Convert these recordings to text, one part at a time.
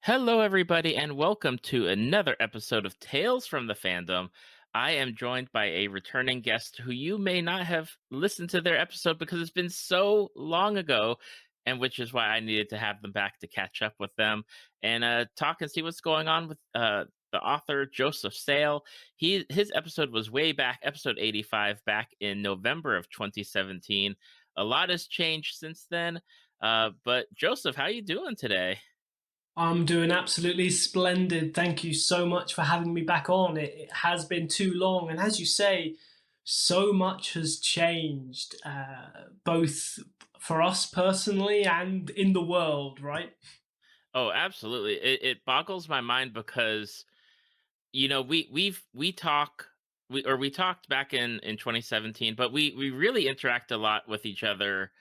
Hello, everybody, and welcome to another episode of Tales from the Fandom. I am joined by a returning guest who you may not have listened to their episode because it's been so long ago, and which is why I needed to have them back to catch up with them and talk and see what's going on with the author Joseph Sale. His episode was way back, episode 85, back in November of 2017. A lot has changed since then, but Joseph, how you doing today? I'm doing absolutely splendid. Thank you so much for having me back on. It has been too long. And as you say, so much has changed, both for us personally and in the world, right? Oh, absolutely. It boggles my mind because we talk we talked back in 2017, but we really interact a lot with each other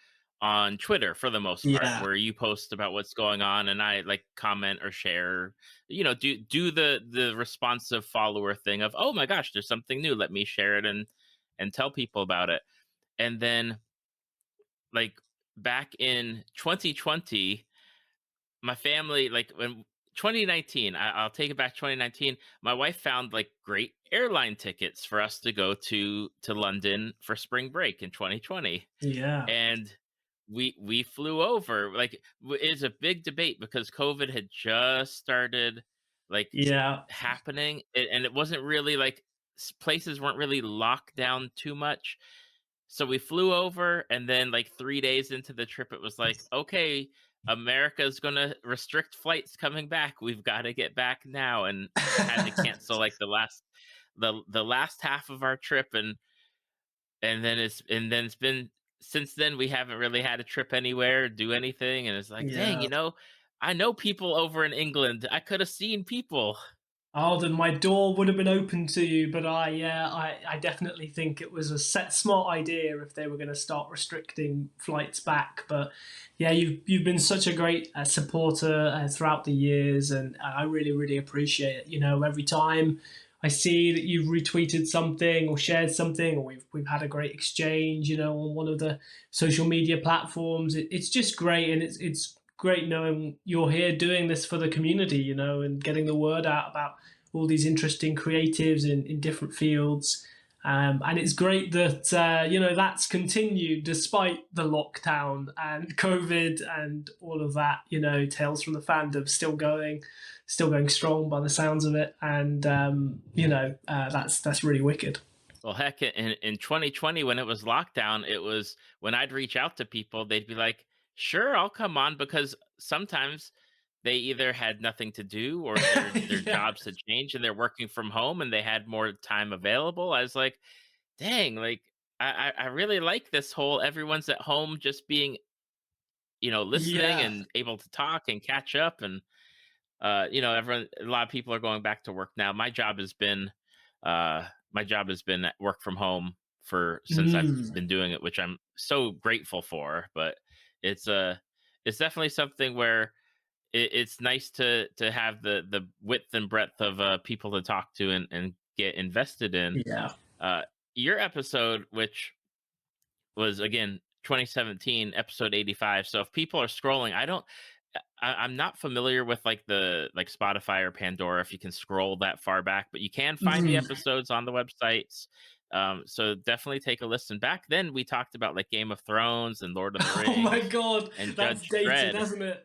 on Twitter for the most part, Yeah. where you post about what's going on and I like comment or share, do the responsive follower thing of, "Oh my gosh, there's something new, let me share it and tell people about it." And then like back in 2020, my family, like when 2019, I'll take it back, 2019, my wife found like great airline tickets for us to go to London for spring break in 2020. Yeah. And we flew over. Like it's a big debate because COVID had just started like Yeah. happening, and it wasn't really like places weren't really locked down too much. So we flew over, and then like 3 days into the trip, it was like, okay, America's gonna restrict flights coming back. We've got to get back now, and had to cancel like the last half of our trip, and then it's been since then we haven't really had a trip anywhere, do anything, and it's like, dang, Yeah. I know people over in England. I could have seen people. Oh, then my door would have been open to you, but I definitely think it was a smart idea if they were going to start restricting flights back. But yeah, you've been such a great supporter throughout the years, and I really really appreciate it. Every time I see that you've retweeted something or shared something, or we've had a great exchange, on one of the social media platforms, it's just great, and it's great knowing you're here doing this for the community, and getting the word out about all these interesting creatives in different fields. And it's great that that's continued despite the lockdown and COVID and all of that. Tales from the Fandom still going strong by the sounds of it, and that's really wicked. Well, heck, in 2020 when it was lockdown, it was when I'd reach out to people, they'd be like, "Sure, I'll come on," because sometimes they either had nothing to do or their Yeah, jobs had changed and they're working from home and they had more time available. I was like, "Dang, like I really like this whole everyone's at home just being, listening yeah, and able to talk and catch up and everyone a lot of people are going back to work now. My job has been at work from home for since I've mm, been doing it, which I'm so grateful for. But it's it's definitely something where it's nice to have the width and breadth of people to talk to and get invested in. yeah. Uh, your episode, which was again 2017, episode 85. So if people are scrolling, I'm not familiar with like the like Spotify or Pandora if you can scroll that far back, but you can find the Mm. episodes on the websites. So definitely take a listen. Back then, we talked about like Game of Thrones and Lord of the Oh my Rings God, and that's Judge dated, Dredd. hasn't it?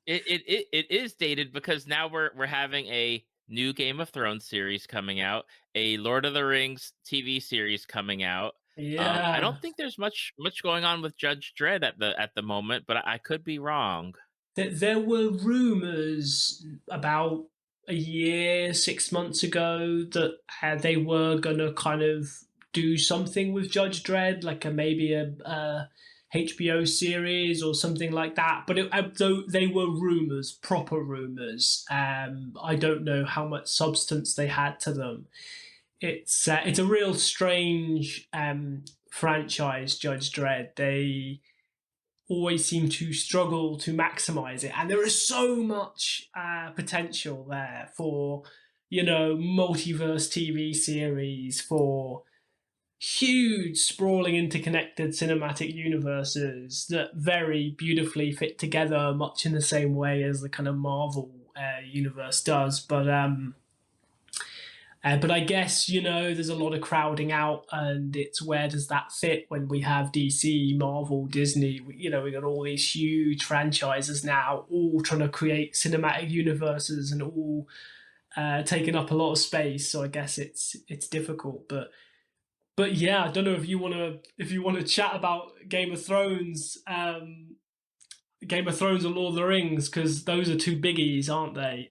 It is dated because now we're having a new Game of Thrones series coming out, a Lord of the Rings TV series coming out. I don't Yeah. think there's much going on with Judge Dredd at the moment, but I could be wrong. There were rumors about a year, 6 months ago that they were gonna kind of do something with Judge Dredd, like maybe a HBO series or something like that. But though they were rumors, proper rumors, I don't know how much substance they had to them. It's a real strange franchise, Judge Dredd. They always seem to struggle to maximize it. And there is so much potential there for, multiverse TV series, for, huge, sprawling, interconnected cinematic universes that very beautifully fit together, much in the same way as the kind of Marvel universe does. But I guess, there's a lot of crowding out, and it's where does that fit when we have DC, Marvel, Disney? We got all these huge franchises now, all trying to create cinematic universes and all taking up a lot of space. So I guess it's difficult. But yeah, I don't know if you want to chat about Game of Thrones and Lord of the Rings, because those are two biggies, aren't they?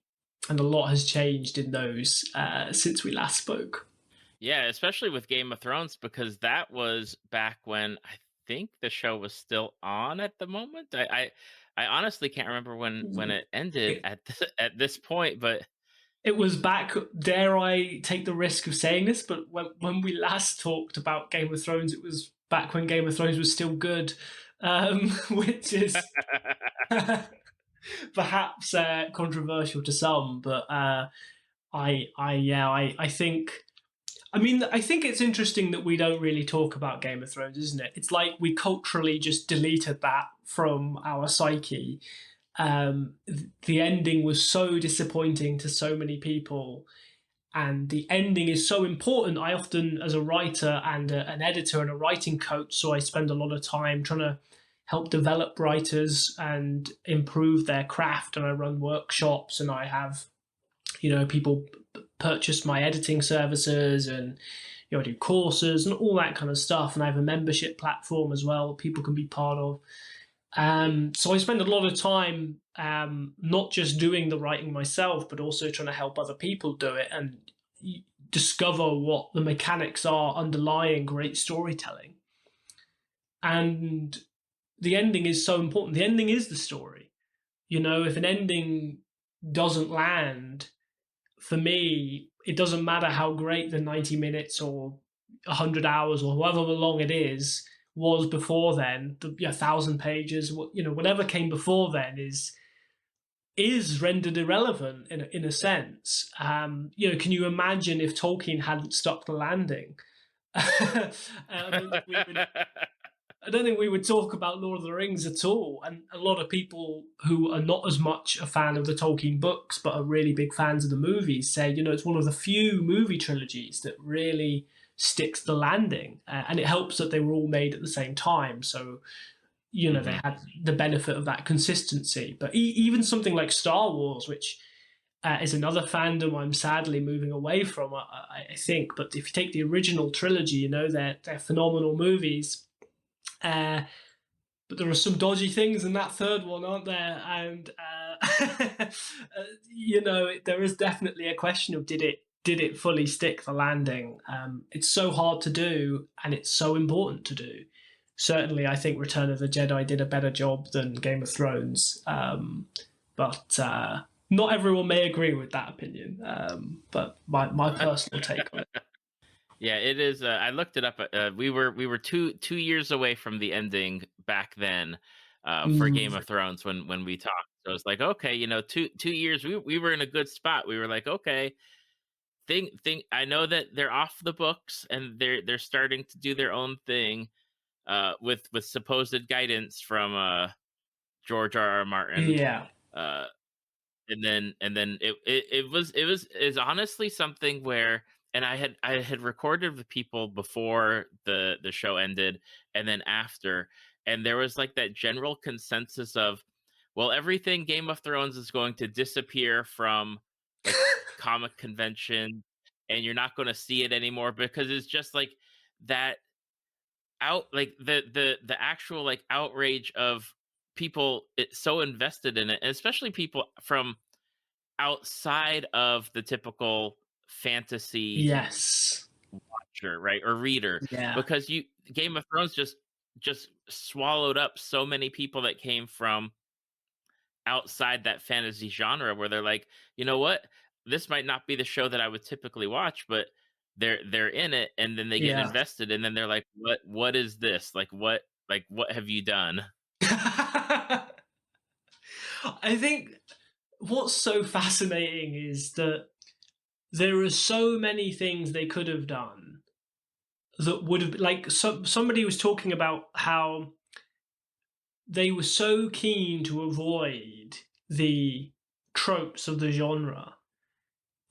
And a lot has changed in those since we last spoke. Yeah, especially with Game of Thrones because that was back when I think the show was still on at the moment. I honestly can't remember when it ended It, at at this point, but it was back, dare I take the risk of saying this, but when we last talked about Game of Thrones, it was back when Game of Thrones was still good, which is perhaps controversial to some, but I think. I mean, I think it's interesting that we don't really talk about Game of Thrones, isn't it? It's like we culturally just deleted that from our psyche. The ending was so disappointing to so many people, and the ending is so important. I often, as a writer and an editor and a writing coach, so I spend a lot of time trying to help develop writers and improve their craft. And I run workshops, and I have people purchase my editing services, and I do courses and all that kind of stuff. And I have a membership platform as well people can be part of. So I spend a lot of time not just doing the writing myself, but also trying to help other people do it and discover what the mechanics are underlying great storytelling. And the ending is so important. The ending is the story. If an ending doesn't land, for me, it doesn't matter how great the 90 minutes or 100 hours or however long it is was before then, the 1,000 pages, whatever came before then is rendered irrelevant in a sense. Can you imagine if Tolkien hadn't stuck the landing? I don't think we would I don't think we would talk about Lord of the Rings at all. And a lot of people who are not as much a fan of the Tolkien books, but are really big fans of the movies, say, it's one of the few movie trilogies that really sticks the landing. And it helps that they were all made at the same time. So, they Mhm. had the benefit of that consistency. But even something like Star Wars, which is another fandom I'm sadly moving away from, I think. But if you take the original trilogy, they're phenomenal movies. Uh, but there are some dodgy things in that third one, aren't there? And there is definitely a question of did it fully stick the landing? It's so hard to do, and it's so important to do. Certainly, I think Return of the Jedi did a better job than Game of Thrones, but not everyone may agree with that opinion. But my personal take on it. Yeah, it is. I looked it up. We were two years away from the ending back then for Game Mm, of Thrones when we talked. So it's like, okay, 2 years. We were in a good spot. We were like, okay, thing. I know that they're off the books and they're starting to do their own thing with supposed guidance from George R. R. Martin. yeah, Uh, and then it was is honestly something where and I had recorded with people before the show ended and then after, and there was like that general consensus of, well, everything Game of Thrones is going to disappear from like comic convention, and you're not going to see it anymore because it's just like that out like the actual like outrage of people so invested in it, and especially people from outside of the typical fantasy yes, watcher, right, or reader, yeah. because you Game of Thrones just swallowed up so many people that came from outside that fantasy genre, where they're like, you know what, this might not be the show that I would typically watch, but they're in it, and then they get Yeah. invested, and then they're like, what is this? What have you done? I think what's so fascinating is that there are so many things they could have done that would have like somebody was talking about how they were so keen to avoid the tropes of the genre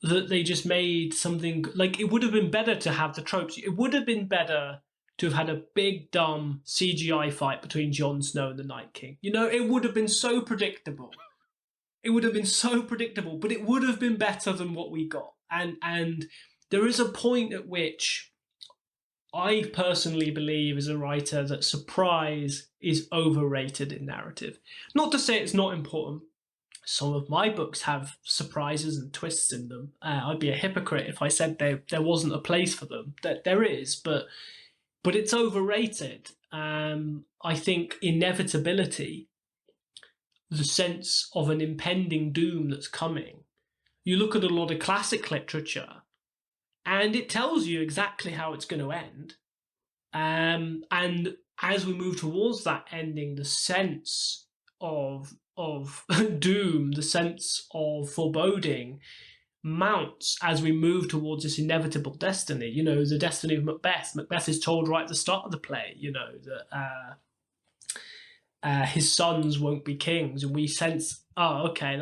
that they just made something like it would have been better to have the tropes. It would have been better to have had a big dumb CGI fight between Jon Snow and the Night King. You know, it would have been so predictable. It would have been so predictable, but it would have been better than what we got. And there is a point at which I personally believe as a writer that surprise is overrated in narrative. Not to say it's not important. Some of my books have surprises and twists in them. I'd be a hypocrite if I said there wasn't a place for them. That there is, but it's overrated. I think inevitability, the sense of an impending doom that's coming. You look at a lot of classic literature, and it tells you exactly how it's going to end. And as we move towards that ending, the sense of doom, the sense of foreboding mounts as we move towards this inevitable destiny. You know, the destiny of Macbeth. Macbeth is told right at the start of the play, you know, that his sons won't be kings, and we sense, oh, okay,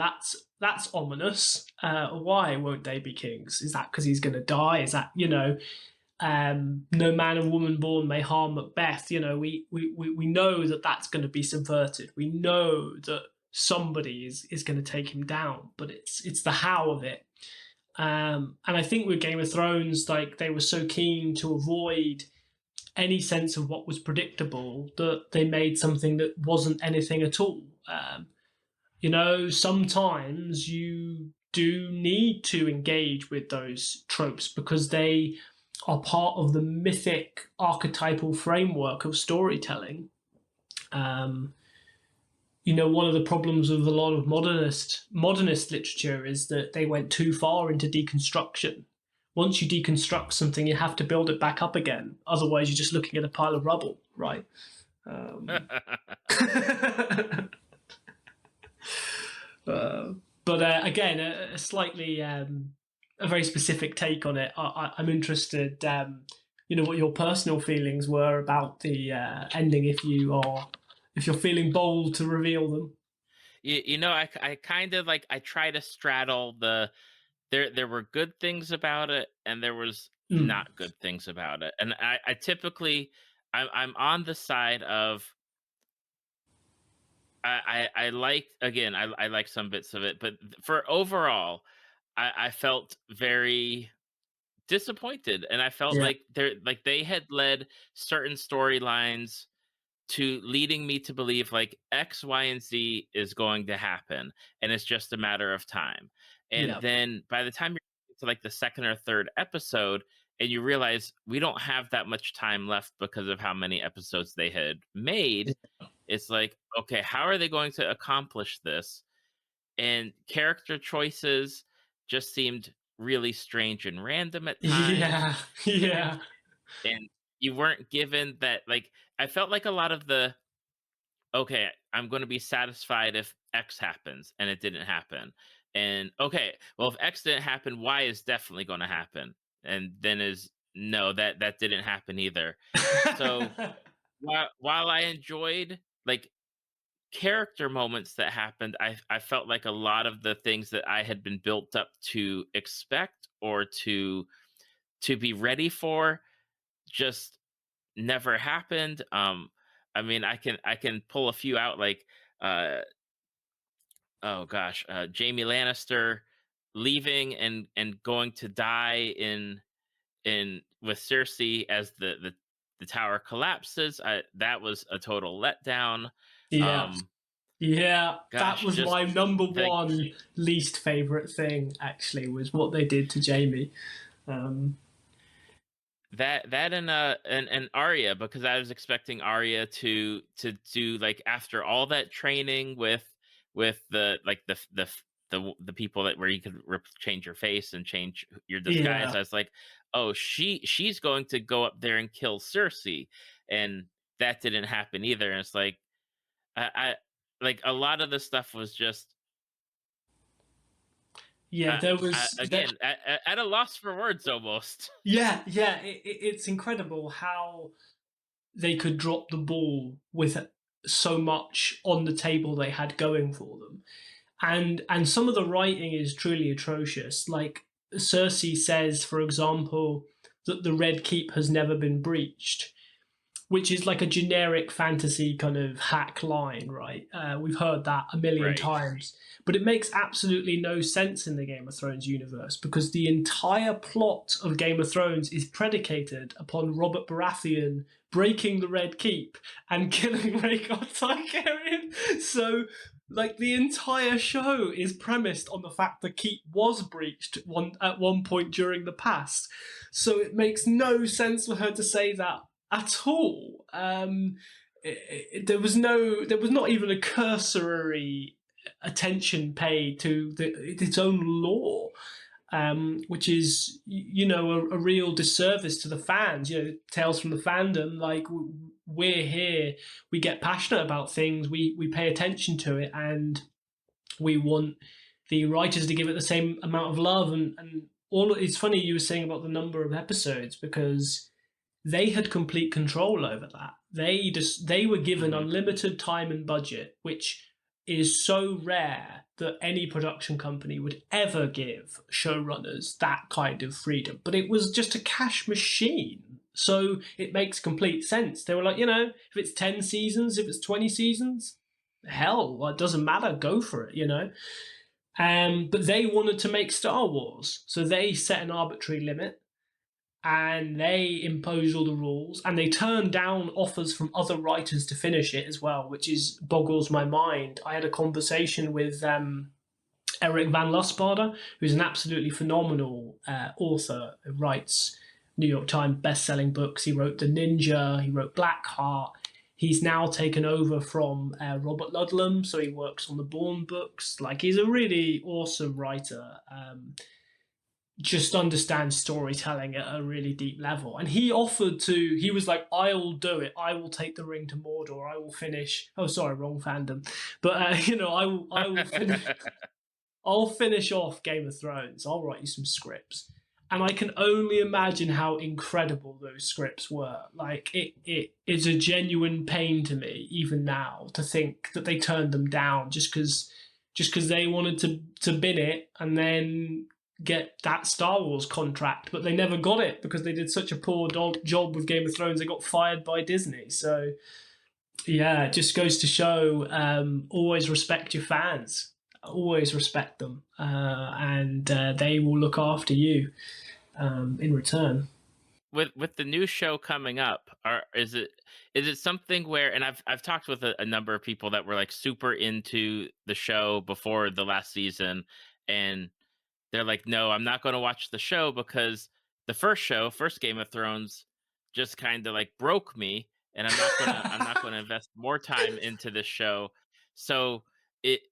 that's ominous. Why won't they be kings? Is that because he's going to die? Is that, you know, no man and woman born may harm Macbeth. You know, we know that that's going to be subverted. We know that somebody is going to take him down, but it's the how of it. And I think with Game of Thrones, like they were so keen to avoid any sense of what was predictable that they made something that wasn't anything at all. You know, sometimes you do need to engage with those tropes because they are part of the mythic archetypal framework of storytelling. Um, you know, one of the problems with a lot of modernist literature is that they went too far into deconstruction. Once you deconstruct something, you have to build it back up again. Otherwise, you're just looking at a pile of rubble, right? Um, uh, but again, a slightly a very specific take on it. I'm interested, you know, what your personal feelings were about the ending. If you're feeling bold to reveal them. You know, I kind of like I try to straddle the there were good things about it and there was Mm, not good things about it. And I typically I'm on the side of I like again I like some bits of it, but for overall I felt very disappointed and I felt yeah, like they had led certain storylines to leading me to believe like X, Y, and Z is going to happen, and it's just a matter of time. And yeah, then by the time you're to like the second or third episode, and you realize we don't have that much time left because of how many episodes they had made, it's like, okay, how are they going to accomplish this? And character choices just seemed really strange and random at times. yeah, yeah, And you weren't given that, like, I felt like a lot of the okay, I'm going to be satisfied if X happens and it didn't happen. And okay, well, if X didn't happen, Y is definitely going to happen. And then is no, that didn't happen either. So while I enjoyed like character moments that happened, I felt like a lot of the things that I had been built up to expect or to be ready for just never happened. I mean, I can pull a few out like uh oh gosh, Jamie Lannister leaving and going to die in with Cersei as the tower collapses. That was a total letdown. yeah, Um yeah. That gosh, was just my number like one least favorite thing. Actually, was what they did to Jamie. Um, that and Arya, because I was expecting Arya to do like after all that training with the like the people that where you could change your face and change your disguise. yeah, I was like, oh, she's going to go up there and kill Cersei, and that didn't happen either. And it's like I like a lot of the stuff was just Yeah, Uh, there was there, Again, at a loss for words almost. yeah, yeah. It's incredible how they could drop the ball with so much on the table they had going for them. And some of the writing is truly atrocious. Like Cersei says, for example, that the Red Keep has never been breached, which is like a generic fantasy kind of hack line, right? We've heard that a million Right. times, but it makes absolutely no sense in the Game of Thrones universe because the entire plot of Game of Thrones is predicated upon Robert Baratheon breaking the Red Keep and killing Rhaegar Targaryen. So, like, the entire show is premised on the fact the keep was breached at one point during the past. So it makes no sense for her to say that at all. There was no, there was not even a cursory attention paid to its own lore, which is, you know, a real disservice to the fans. You know, Tales from the Fandom, like we're here, we get passionate about things, we pay attention to it, and we want the writers to give it the same amount of love. And all it's funny you were saying about the number of episodes because they had complete control over that. They were given Hmm. unlimited time and budget, which is so rare that any production company would ever give showrunners that kind of freedom. But it was just a cash machine. So it makes complete sense. They were like, you know, if it's 10 seasons, if it's 20 seasons, hell, well, it doesn't matter, go for it, you know? But they wanted to make Star Wars. So they set an arbitrary limit and they impose all the rules and they turn down offers from other writers to finish it as well, which is boggles my mind. I had a conversation with Eric Van Lusbader, who's an absolutely phenomenal author who writes New York Times best-selling books. He wrote The Ninja, he wrote Blackheart. He's now taken over from Robert Ludlum, so he works on the Bourne books. Like, he's a really awesome writer. Just understands storytelling at a really deep level. And he offered to, he was like, I'll do it. I will take the ring to Mordor. I will finish. Oh, sorry, wrong fandom. But, you know, I will finish. I'll finish off Game of Thrones. I'll write you some scripts. And I can only imagine how incredible those scripts were. Like, it is a genuine pain to me, even now, to think that they turned them down just because they wanted to bin it and then get that Star Wars contract, but they never got it because they did such a poor job with Game of Thrones. They got fired by Disney. So yeah, it just goes to show, always respect your fans, always respect them, and they will look after you in return. With the new show coming up, is it something where, and I've talked with a number of people that were like super into the show before the last season, and they're like, "No, I'm not gonna watch the show because the first show, first Game of Thrones, just kinda, like, broke me, and I'm not gonna invest more time into this show." So,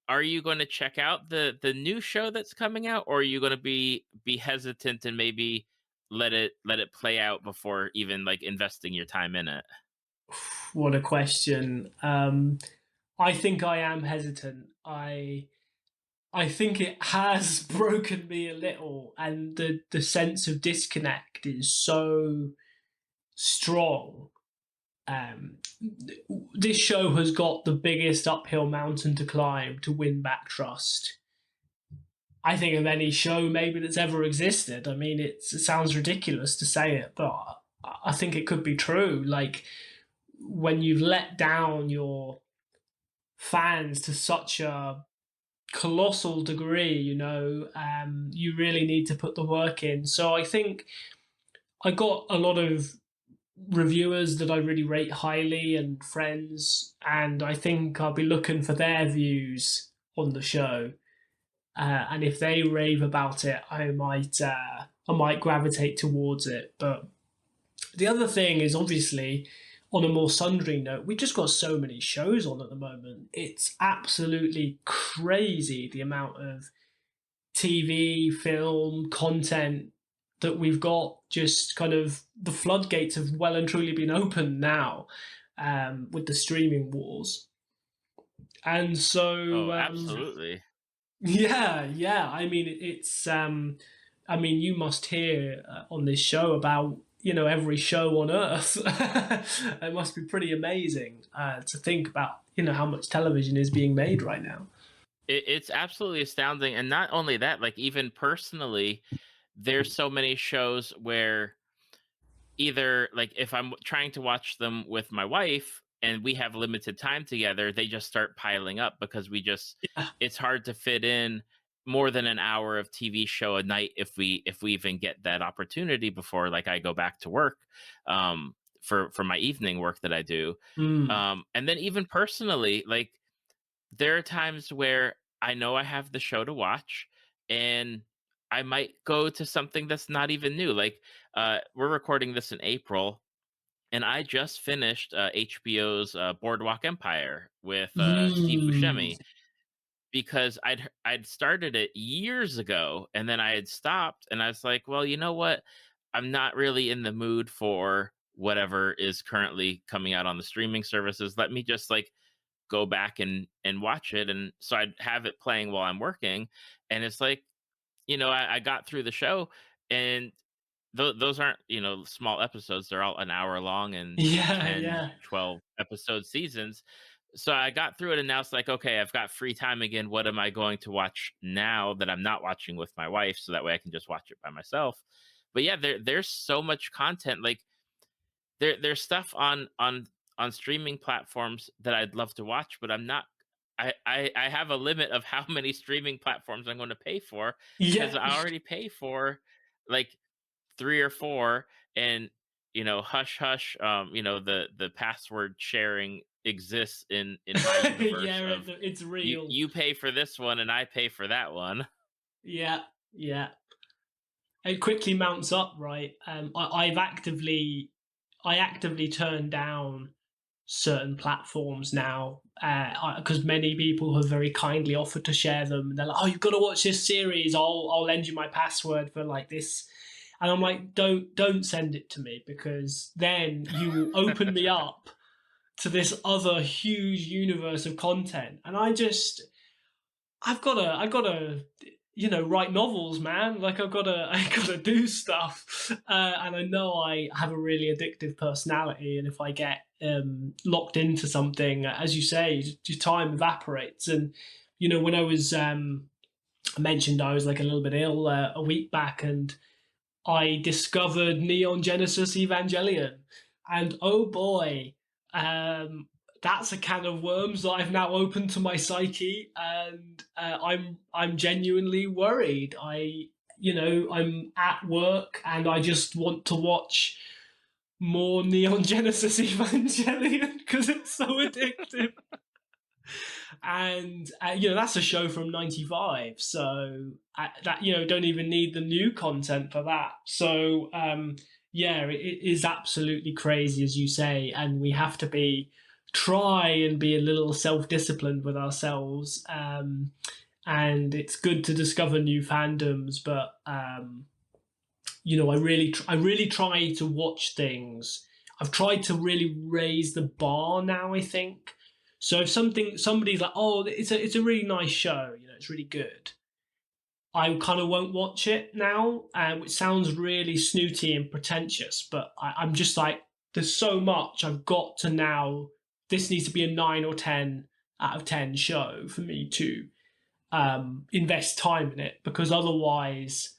are you gonna check out the new show that's coming out, or are you gonna be hesitant and maybe let it play out before even, like, investing your time in it? What a question. I think I am hesitant. I think it has broken me a little, and the sense of disconnect is so strong. Um, this show has got the biggest uphill mountain to climb to win back trust. I think of any show maybe that's ever existed. I mean, it sounds ridiculous to say it, but I think it could be true. Like when you've let down your fans to such a colossal degree, you know, you really need to put the work in. So I think I got a lot of reviewers that I really rate highly and friends, and I think I'll be looking for their views on the show. And if they rave about it, I might gravitate towards it. But the other thing is obviously on a more sundry note, we've just got so many shows on at the moment. It's absolutely crazy the amount of TV, film, content that we've got. Just kind of the floodgates have well and truly been opened now, with the streaming wars. And so, Oh, absolutely. Yeah, yeah. I mean, I mean, you must hear on this show about every show on Earth. It must be pretty amazing to think about how much television is being made right now. It's absolutely astounding, and not only that, like even personally, there's so many shows where either like if I'm trying to watch them with my wife and we have limited time together, they just start piling up because Yeah. it's hard to fit in more than an hour of TV show a night if we even get that opportunity before like I go back to work for my evening work that I do. Mm. And then even personally, like there are times where I know I have the show to watch and I might go to something that's not even new. Like we're recording this in April and I just finished HBO's Boardwalk Empire with Steve Mm. Buscemi because I'd started it years ago and then I had stopped and I was like, well, you know what? I'm not really in the mood for whatever is currently coming out on the streaming services. Let me just like go back and watch it. And so I'd have it playing while I'm working. And it's like, I got through the show and those aren't, small episodes. They're all an hour long and Yeah, 10, yeah. 12 episode seasons. So I got through it and now it's like, okay, I've got free time again. What am I going to watch now that I'm not watching with my wife? So that way I can just watch it by myself. But yeah, there's so much content. Like there's stuff on streaming platforms that I'd love to watch, but I'm not. I have a limit of how many streaming platforms I'm going to pay for because Yeah. I already pay for like three or four, and hush hush. The password sharing exists in my universe Yeah, of it's you real. you pay for this one and I pay for that one. Yeah, yeah. It quickly mounts up, right? I actively turned down certain platforms now because many people have very kindly offered to share them. They're like, "Oh, you've got to watch this series. I'll lend you my password for like this," and I'm like, "Don't send it to me because then you will open me up to this other huge universe of content." And I've got to write novels, man. Like I gotta do stuff, and I know I have a really addictive personality, and if I get locked into something, as you say, your time evaporates. And when I mentioned I was like a little bit ill a week back, and I discovered Neon Genesis Evangelion, and oh boy, um, that's a can of worms that I've now opened to my psyche, and I'm genuinely worried. I'm at work and I just want to watch more Neon Genesis Evangelion because it's so addictive. And that's a show from '95, so that don't even need the new content for that. So yeah, it is absolutely crazy, as you say, and we have to try and be a little self-disciplined with ourselves. And it's good to discover new fandoms, but I really try to watch things. I've tried to really raise the bar now, I think. So if somebody's like, "Oh, it's a really nice show, it's really good," I kind of won't watch it now, which sounds really snooty and pretentious, but I'm just like, there's so much I've got to now. This needs to be a 9 or 10 out of 10 show for me to invest time in it, because otherwise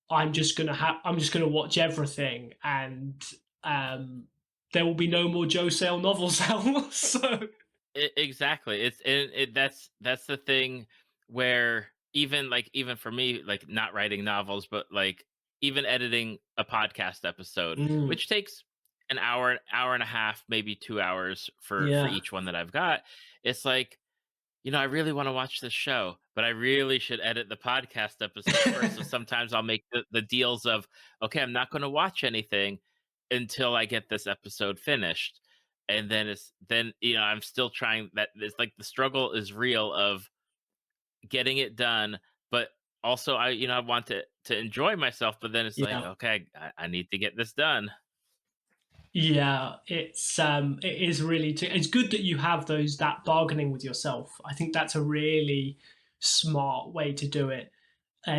I'm just gonna watch everything, and um, there will be no more Joe Sale novels out. So Exactly. That's the thing where even for me, like not writing novels, but like even editing a podcast episode, mm, which takes an hour and a half, maybe 2 hours for yeah, each one that I've got. It's like, I really want to watch this show, but I really should edit the podcast episode first. So sometimes I'll make the deals of, okay, I'm not going to watch anything until I get this episode finished. And then I'm still trying that. It's like the struggle is real of getting it done, but also I want to enjoy myself, but then it's like, yeah, okay, I need to get this done. yeah. It is really it's good that you have that bargaining with yourself. I think that's a really smart way to do it.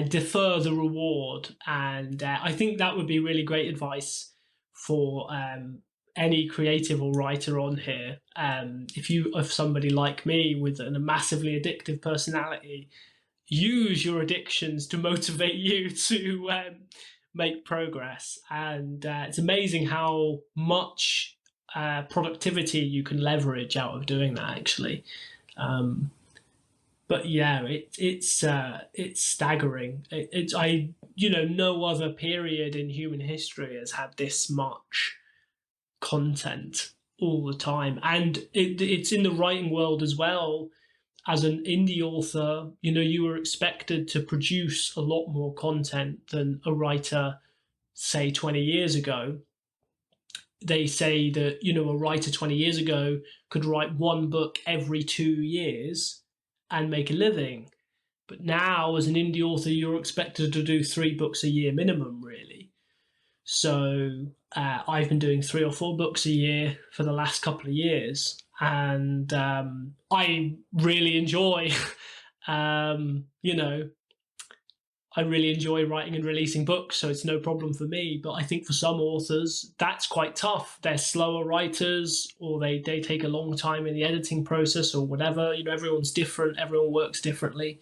Defer the reward, and I think that would be really great advice for any creative or writer on here. If somebody like me with a massively addictive personality, use your addictions to motivate you to make progress. And it's amazing how much productivity you can leverage out of doing that, actually. Um, but yeah, it's staggering. No other period in human history has had this much content all the time, and it's in the writing world as well. As an indie author, you were expected to produce a lot more content than a writer, say 20 years ago. They say that, a writer 20 years ago could write one book every 2 years and make a living. But now, as an indie author, you're expected to do 3 books a year minimum, really. So I've been doing 3 or 4 books a year for the last couple of years, and I really enjoy, you know, I really enjoy writing and releasing books, so it's no problem for me. But I think for some authors, that's quite tough. They're slower writers, or they take a long time in the editing process, or whatever. Everyone's different. Everyone works differently,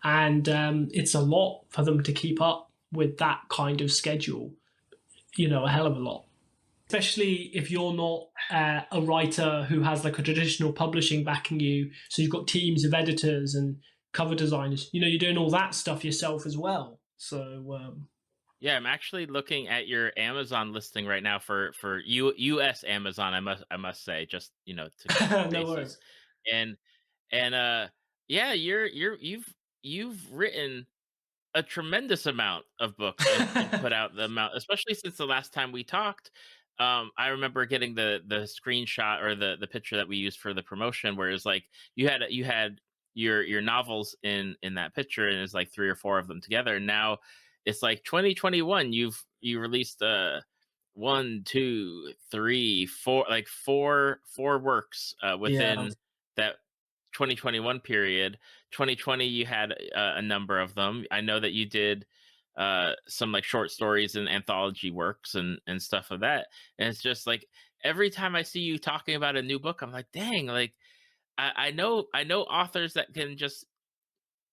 and it's a lot for them to keep up with that kind of schedule. A hell of a lot. Especially if you're not a writer who has like a traditional publishing backing you. So you've got teams of editors and cover designers. You're doing all that stuff yourself as well. So Yeah, I'm actually looking at your Amazon listing right now for US Amazon. I must say, just to cover the no bases, worries. and yeah, you've written a tremendous amount of books and put out the amount, especially since the last time we talked. I remember getting the screenshot or the picture that we used for the promotion, where it's like you had your novels in that picture, and it's like three or four of them together. And now it's like 2021. You released one, two, three, four, like four works Yeah. within that 2021 period. 2020 you had a number of them. I know that you did some like short stories and anthology works and stuff of that. And it's just like every time I see you talking about a new book, I'm like, dang, like I know authors that can just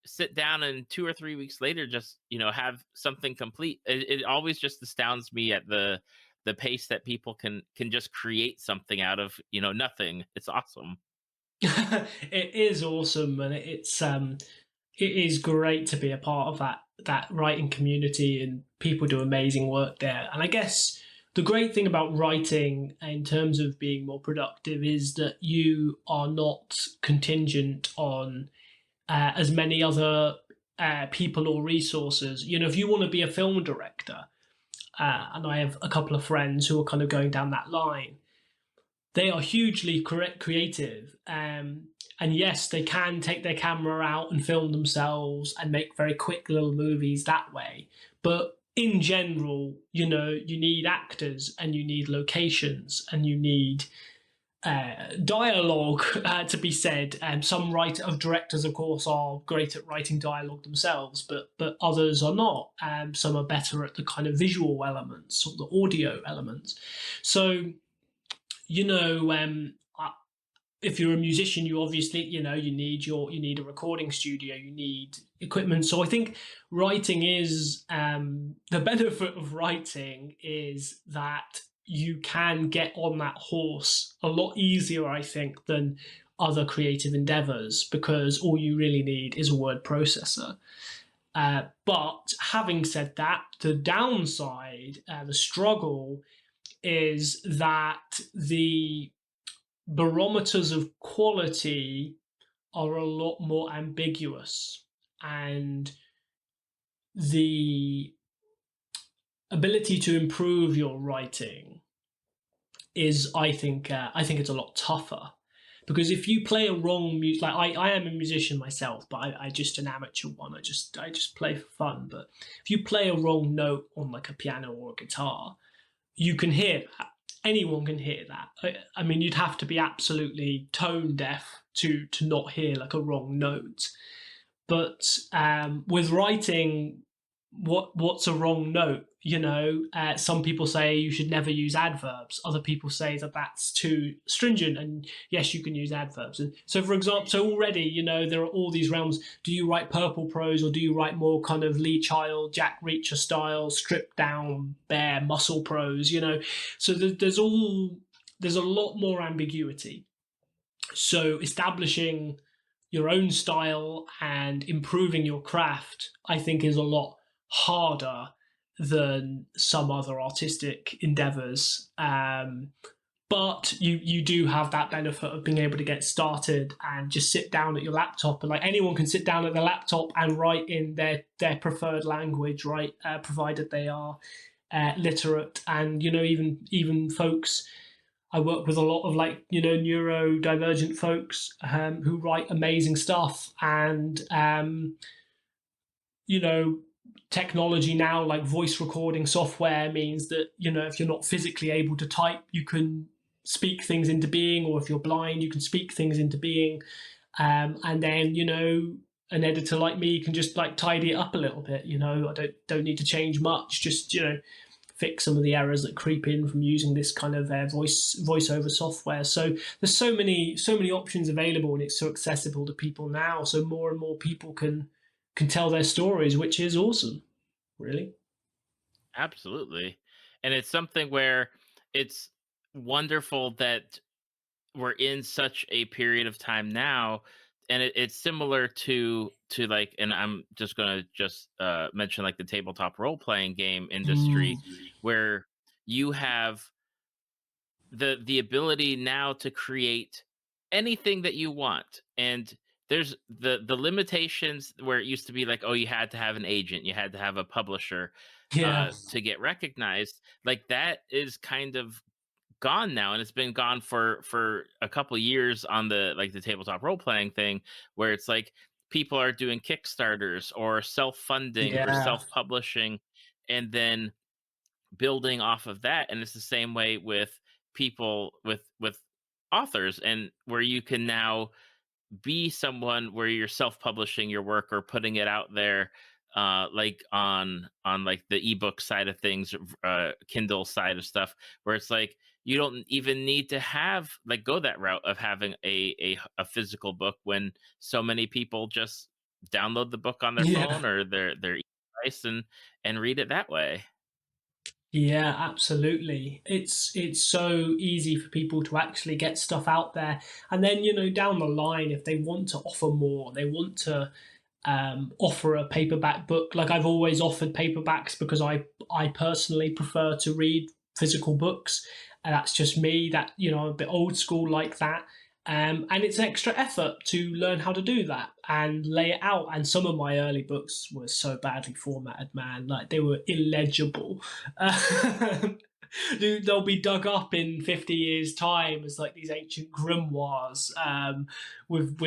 sit down and 2 or 3 weeks later just have something complete. It always just astounds me at the pace that people can just create something out of nothing. It's awesome. It is awesome, and it is great to be a part of that writing community, and people do amazing work there. And I guess the great thing about writing in terms of being more productive is that you are not contingent on as many other people or resources. If you want to be a film director, and I have a couple of friends who are kind of going down that line, they are hugely creative. And yes, they can take their camera out and film themselves and make very quick little movies that way. But in general, you need actors and you need locations and you need dialogue to be said. And some directors, of course, are great at writing dialogue themselves, but others are not. Some are better at the kind of visual elements or the audio elements. So you know, if you're a musician, you obviously, you need a recording studio, you need equipment. So I think writing is the benefit of writing is that you can get on that horse a lot easier, I think, than other creative endeavors, because all you really need is a word processor. But having said that, the downside, the struggle is that the barometers of quality are a lot more ambiguous, and the ability to improve your writing is, I think it's a lot tougher, because if you play a wrong music, like I am a musician myself, but I just an amateur one. I just play for fun. But if you play a wrong note on like a piano or a guitar, you can hear that. Anyone can hear that. I mean, you'd have to be absolutely tone deaf to not hear like a wrong note. But with writing, what's a wrong note? Some people say you should never use adverbs. Other people say that that's too stringent, and yes, you can use adverbs. And so, for example, so already, there are all these realms. Do you write purple prose, or do you write more kind of Lee Child, Jack Reacher style, stripped down, bare muscle prose? So there's a lot more ambiguity. So establishing your own style and improving your craft, I think, is a lot harder than some other artistic endeavors. But you do have that benefit of being able to get started and just sit down at your laptop, and like anyone can sit down at their laptop and write in their preferred language, right? Provided they are literate, and even folks. I work with a lot of neurodivergent folks who write amazing stuff, and you know technology now, like voice recording software, means that if you're not physically able to type, you can speak things into being, or if you're blind, you can speak things into being, and then an editor like me can just like tidy it up a little bit. I don't need to change much, just fix some of the errors that creep in from using this kind of voiceover software. So there's so many options available, and it's so accessible to people now. So more and more people can tell their stories, which is awesome, really. Absolutely. And it's something where it's wonderful that we're in such a period of time now, and it's similar to like, and I'm just gonna just mention like the tabletop role playing game Mm. industry, where you have the ability now to create anything that you want. And there's the limitations where it used to be like, oh, you had to have an agent, you had to have a publisher Yeah, to get recognized. Like that is kind of gone now, and it's been gone for a couple years on the like the tabletop role playing thing, where it's like people are doing kickstarters or self-funding or yeah, self-publishing, and then building off of that. And it's the same way with people with authors, and where you can now be someone where you're self-publishing your work or putting it out there, like on like the ebook side of things, Kindle side of stuff, where it's like you don't even need to have like go that route of having a physical book, when so many people just download the book on their yeah. phone or their device and read it that way. Yeah, absolutely. It's so easy for people to actually get stuff out there, and then down the line, if they want to offer more, they want to offer a paperback book. Like I've always offered paperbacks because I personally prefer to read physical books, and that's just me. That I'm a bit old school like that. And it's extra effort to learn how to do that and lay it out. And some of my early books were so badly formatted, man. Like they were illegible. They'll be dug up in 50 years' time as like these ancient grimoires, with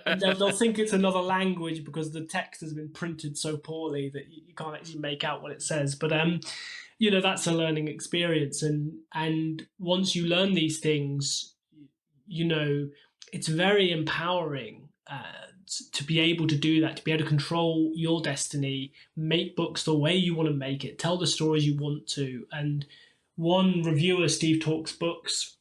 and they'll think it's another language because the text has been printed so poorly that you can't actually make out what it says. But that's a learning experience, and once you learn these things, it's very empowering to be able to do that, to be able to control your destiny, make books the way you want to make it, tell the stories you want to. And one reviewer, Steve Talks Books,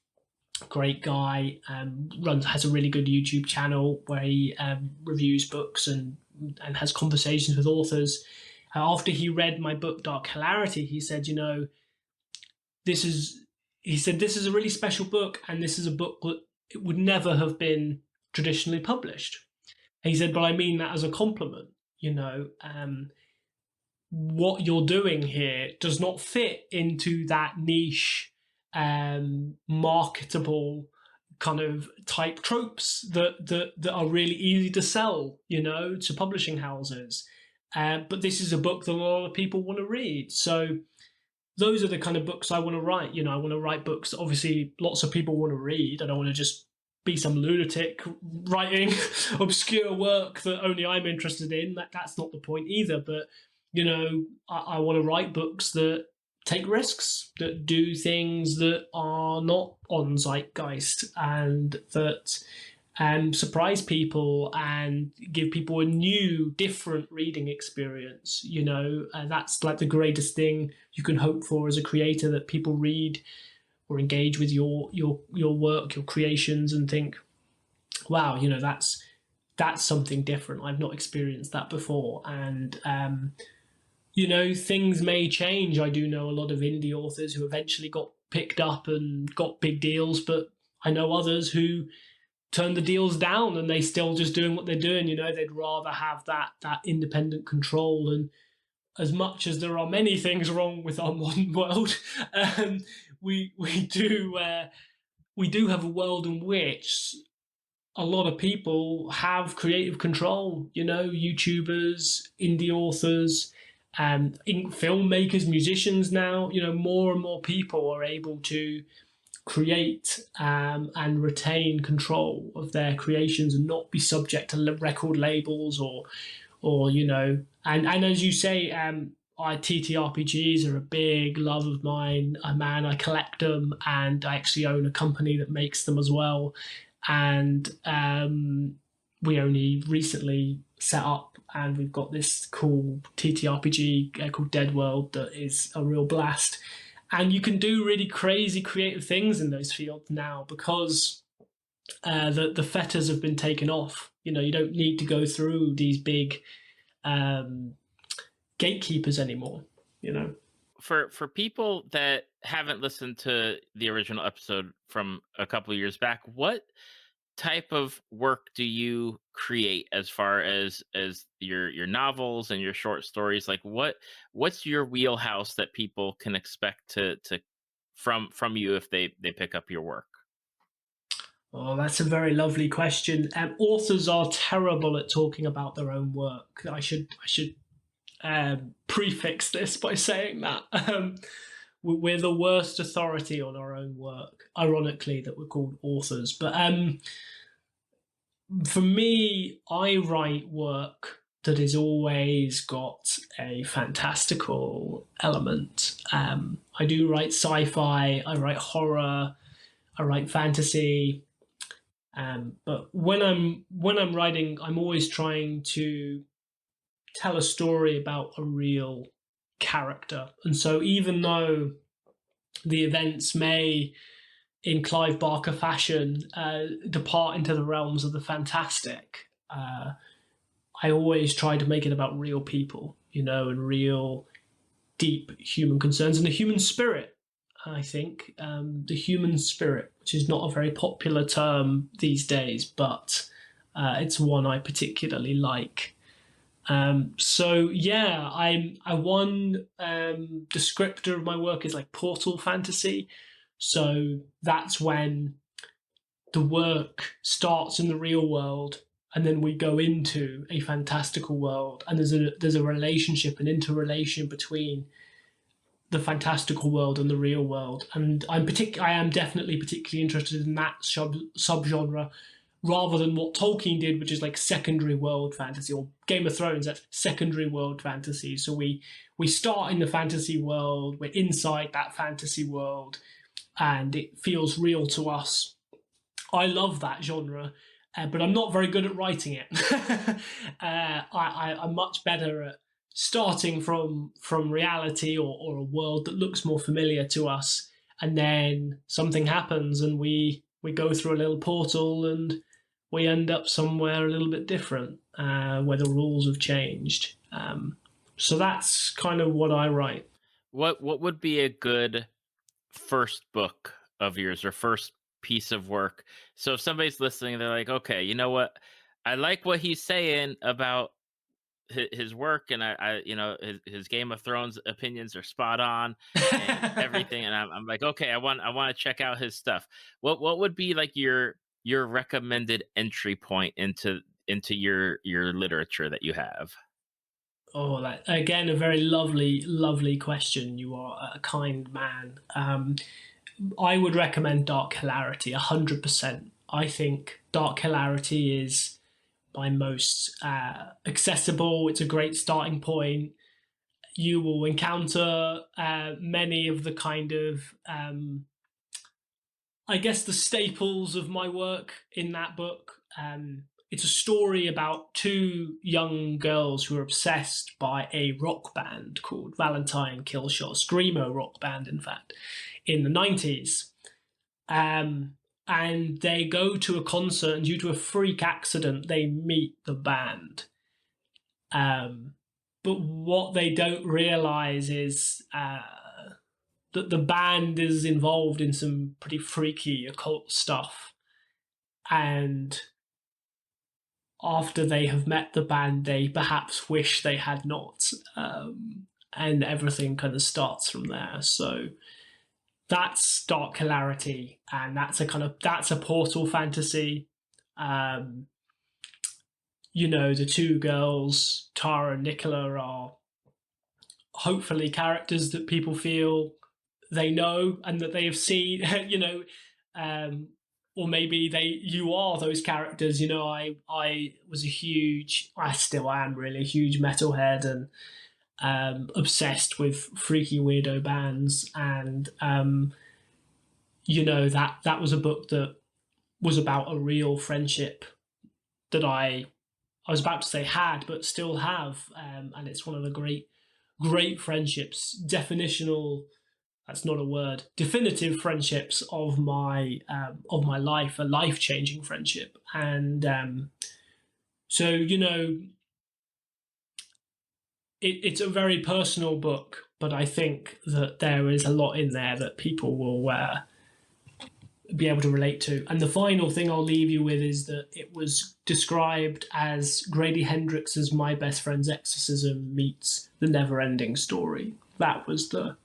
great guy, has a really good YouTube channel where he reviews books and has conversations with authors. After he read my book Dark Hilarity, he said, this is this is a really special book, and this is a book that it would never have been traditionally published. And he said, but I mean that as a compliment. What you're doing here does not fit into that niche, marketable kind of type tropes that are really easy to sell, to publishing houses. But this is a book that a lot of people want to read. So those are the kind of books I want to write. I want to write books that obviously lots of people want to read. I don't want to just be some lunatic writing obscure work that only I'm interested in. That's not the point either. But I want to write books that take risks, that do things that are not on zeitgeist, and that surprise people and give people a new, different reading experience. That's like the greatest thing you can hope for as a creator, that people read or engage with your work, your creations, and think, wow, that's something different. I've not experienced that before. And things may change. I do know a lot of indie authors who eventually got picked up and got big deals, but I know others who turn the deals down and they still just doing what they're doing. They'd rather have that independent control. And as much as there are many things wrong with our modern world, um, we do have a world in which a lot of people have creative control. YouTubers, indie authors, and filmmakers, musicians. Now, more and more people are able to create and retain control of their creations and not be subject to record labels or and as you say, TTRPGs are a big love of mine. I collect them, and I actually own a company that makes them as well. And we only recently set up, and we've got this cool TTRPG called Dead World that is a real blast. And you can do really crazy creative things in those fields now because the fetters have been taken off. You don't need to go through these big um, gatekeepers anymore. For people that haven't listened to the original episode from a couple of years back, what type of work do you create as far as your novels and your short stories? Like what's your wheelhouse that people can expect to from you if they pick up your work? Oh, that's a very lovely question. Authors are terrible at talking about their own work. I should prefix this by saying that. We're the worst authority on our own work. Ironically, that we're called authors. But for me, I write work that has always got a fantastical element. I do write sci-fi. I write horror. I write fantasy. But when I'm writing, I'm always trying to tell a story about a real character. And so even though the events may, in Clive Barker fashion, depart into the realms of the fantastic, I always try to make it about real people, and real deep human concerns and the human spirit. I think the human spirit, which is not a very popular term these days, but it's one I particularly like. So yeah, one descriptor of my work is like portal fantasy. So that's when the work starts in the real world, and then we go into a fantastical world, and there's a relationship, an interrelation between the fantastical world and the real world. And I am definitely particularly interested in that subgenre rather than what Tolkien did, which is like secondary world fantasy, or Game of Thrones, that's secondary world fantasy. So we start in the fantasy world, we're inside that fantasy world, and it feels real to us. I love that genre, but I'm not very good at writing it. I'm much better at starting from reality, or a world that looks more familiar to us, and then something happens, and we go through a little portal, and we end up somewhere a little bit different, where the rules have changed. So that's kind of what I write. What would be a good first book of yours or first piece of work? So if somebody's listening, they're like, okay, you know what? I like what he's saying about his work, and his Game of Thrones opinions are spot on and everything. And I'm like, okay, I want to check out his stuff. What would be like your recommended entry point into your literature that you have? Oh, that again, a very lovely, lovely question. You are a kind man. I would recommend Dark Hilarity 100%. I think Dark Hilarity is my most accessible. It's a great starting point. You will encounter many of the kind of, I guess, the staples of my work in that book. it's a story about two young girls who are obsessed by a rock band called Valentine Killshot, screamo rock band, in fact, in the 90s. Um, and they go to a concert, and due to a freak accident, they meet the band. Um, but what they don't realize is that the band is involved in some pretty freaky occult stuff. And after they have met the band, they perhaps wish they had not. And everything kind of starts from there. So that's Dark Hilarity, and that's a portal fantasy. Um, the two girls, Tara and Nicola, are hopefully characters that people feel they know and that they have seen. Um, or maybe you are those characters. I was I still am really a huge metalhead, and obsessed with freaky weirdo bands, and that was a book that was about a real friendship that I was about to say had, but still have, and it's one of the great friendships, definitional. That's not a word. Definitive friendships of my life, a life changing friendship, and so it's a very personal book, but I think that there is a lot in there that people will be able to relate to. And the final thing I'll leave you with is that it was described as Grady Hendrix's My Best Friend's Exorcism meets The Never-Ending Story. That was the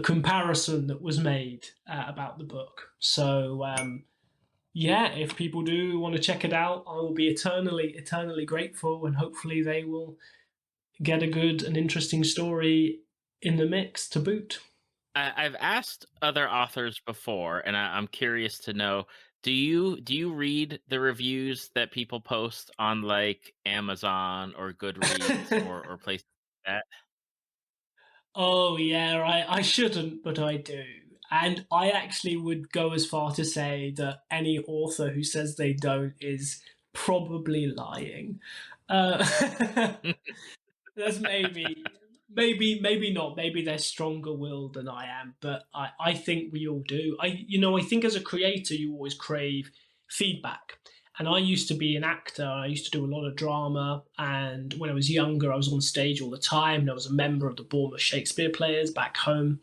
comparison that was made about the book. So yeah, if people do want to check it out, I will be eternally grateful, and hopefully they will get a good and interesting story in the mix to boot. I've asked other authors before, and I'm curious to know: do you read the reviews that people post on like Amazon or Goodreads or places like that? Oh yeah, I shouldn't, but I do. And I actually would go as far to say that any author who says they don't is probably lying. Uh, that's maybe not. Maybe they're stronger willed than I am, but I think we all do. I think as a creator, you always crave feedback. And I used to be an actor. I used to do a lot of drama. And when I was younger, I was on stage all the time. And I was a member of the Bournemouth Shakespeare Players back home.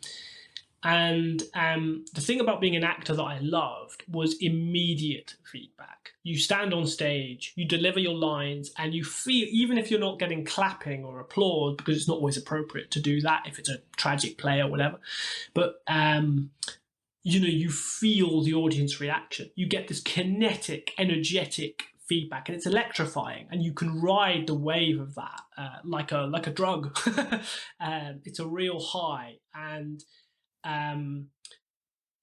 And the thing about being an actor that I loved was immediate feedback. You stand on stage, you deliver your lines, and you feel, even if you're not getting clapping or applause, because it's not always appropriate to do that if it's a tragic play or whatever, but you feel the audience reaction. You get this kinetic, energetic feedback, and it's electrifying, and you can ride the wave of that like a drug. It's a real high, and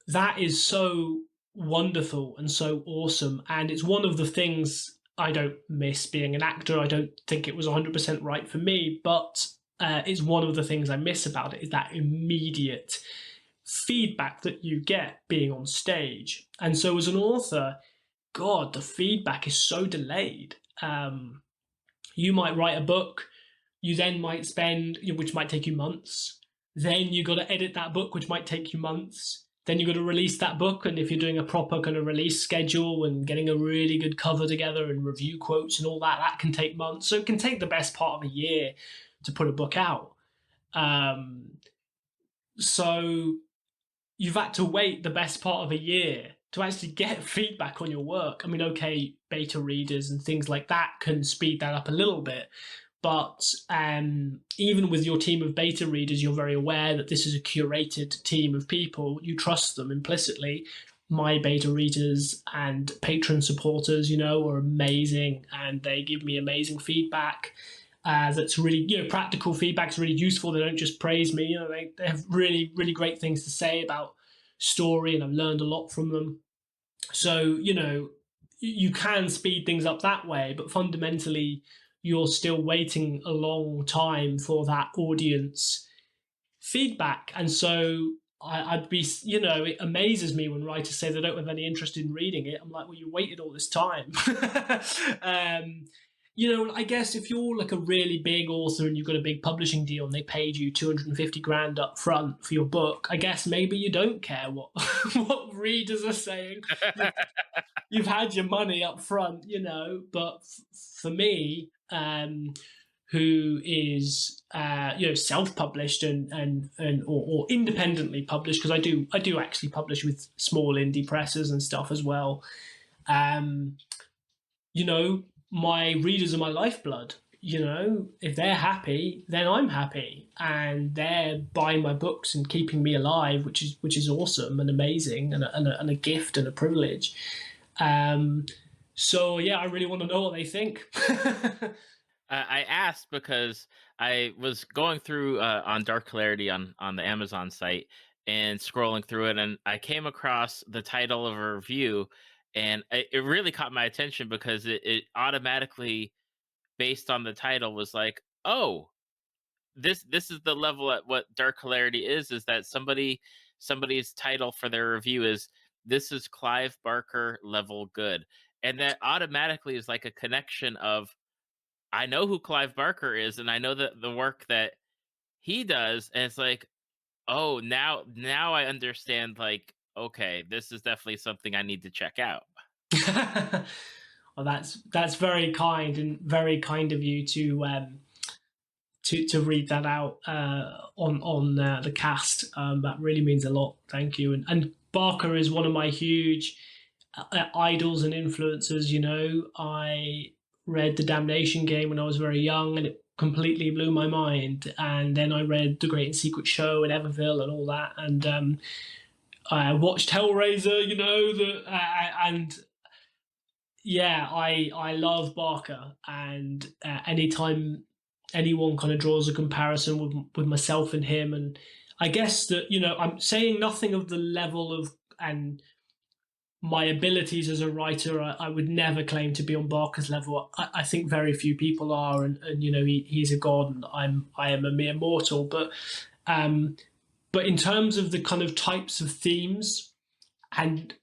that is so wonderful and so awesome. And it's one of the things I don't miss being an actor. I don't think it was 100% right for me, but it's one of the things I miss about it is that immediate feedback that you get being on stage. And so as an author, God, the feedback is so delayed. You might write a book, you then might spend, which might take you months. Then you got to edit that book, which might take you months. Then you got to release that book, and if you're doing a proper kind of release schedule and getting a really good cover together and review quotes and all that, that can take months. So it can take the best part of a year to put a book out. So you've had to wait the best part of a year to actually get feedback on your work. I mean, okay, beta readers and things like that can speed that up a little bit. But even with your team of beta readers, you're very aware that this is a curated team of people. You trust them implicitly. My beta readers and patron supporters, are amazing, and they give me amazing feedback. That's really, practical feedback is really useful. They don't just praise me. They have really, really great things to say about story, and I've learned a lot from them. So, you can speed things up that way, but fundamentally, you're still waiting a long time for that audience feedback. And so I'd be, it amazes me when writers say they don't have any interest in reading it. I'm like, well, you waited all this time. um, I guess if you're like a really big author and you've got a big publishing deal and they paid you 250 grand up front for your book, I guess maybe you don't care what what readers are saying. You've you've had your money up front, But for me, who is self-published or independently published, because I do actually publish with small indie presses and stuff as well. Um, my readers are my lifeblood. If they're happy, then I'm happy, and they're buying my books and keeping me alive, which is awesome and amazing, and a gift and a privilege. Um, so yeah, I really want to know what they think. I asked because I was going through on Dark Clarity on the Amazon site and scrolling through it, and I came across the title of a review, and it really caught my attention because it automatically, based on the title, was like, oh, this is the level at what Dark Hilarity is that somebody's title for their review is, this is Clive Barker level good. And that automatically is like a connection of, I know who Clive Barker is and I know that the work that he does, and it's like, oh, now I understand, like, okay, this is definitely something I need to check out. Well, that's very kind, and very kind of you to read that out on the cast. That really means a lot. Thank you. And Barker is one of my huge idols and influencers. I read The Damnation Game when I was very young, and it completely blew my mind. And then I read The Great and Secret Show and Everville and all that. And I watched Hellraiser. And yeah, I love Barker, and anytime anyone kind of draws a comparison with myself and him, and I guess that I'm saying nothing of the level of and my abilities as a writer. I would never claim to be on Barker's level. I think very few people are, and he's a god, and I am a mere mortal. But in terms of the kind of types of themes and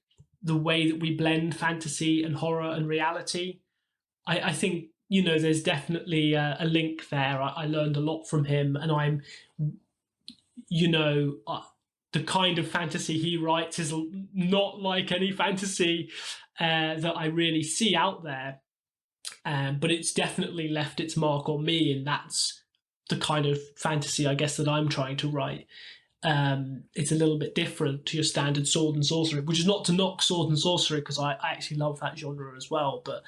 the way that we blend fantasy and horror and reality, I think there's definitely a link there. I learned a lot from him, and I'm you know the kind of fantasy he writes is not like any fantasy that I really see out there, but it's definitely left its mark on me, and that's the kind of fantasy I guess that I'm trying to write. It's a little bit different to your standard sword and sorcery, which is not to knock sword and sorcery, because I actually love that genre as well. But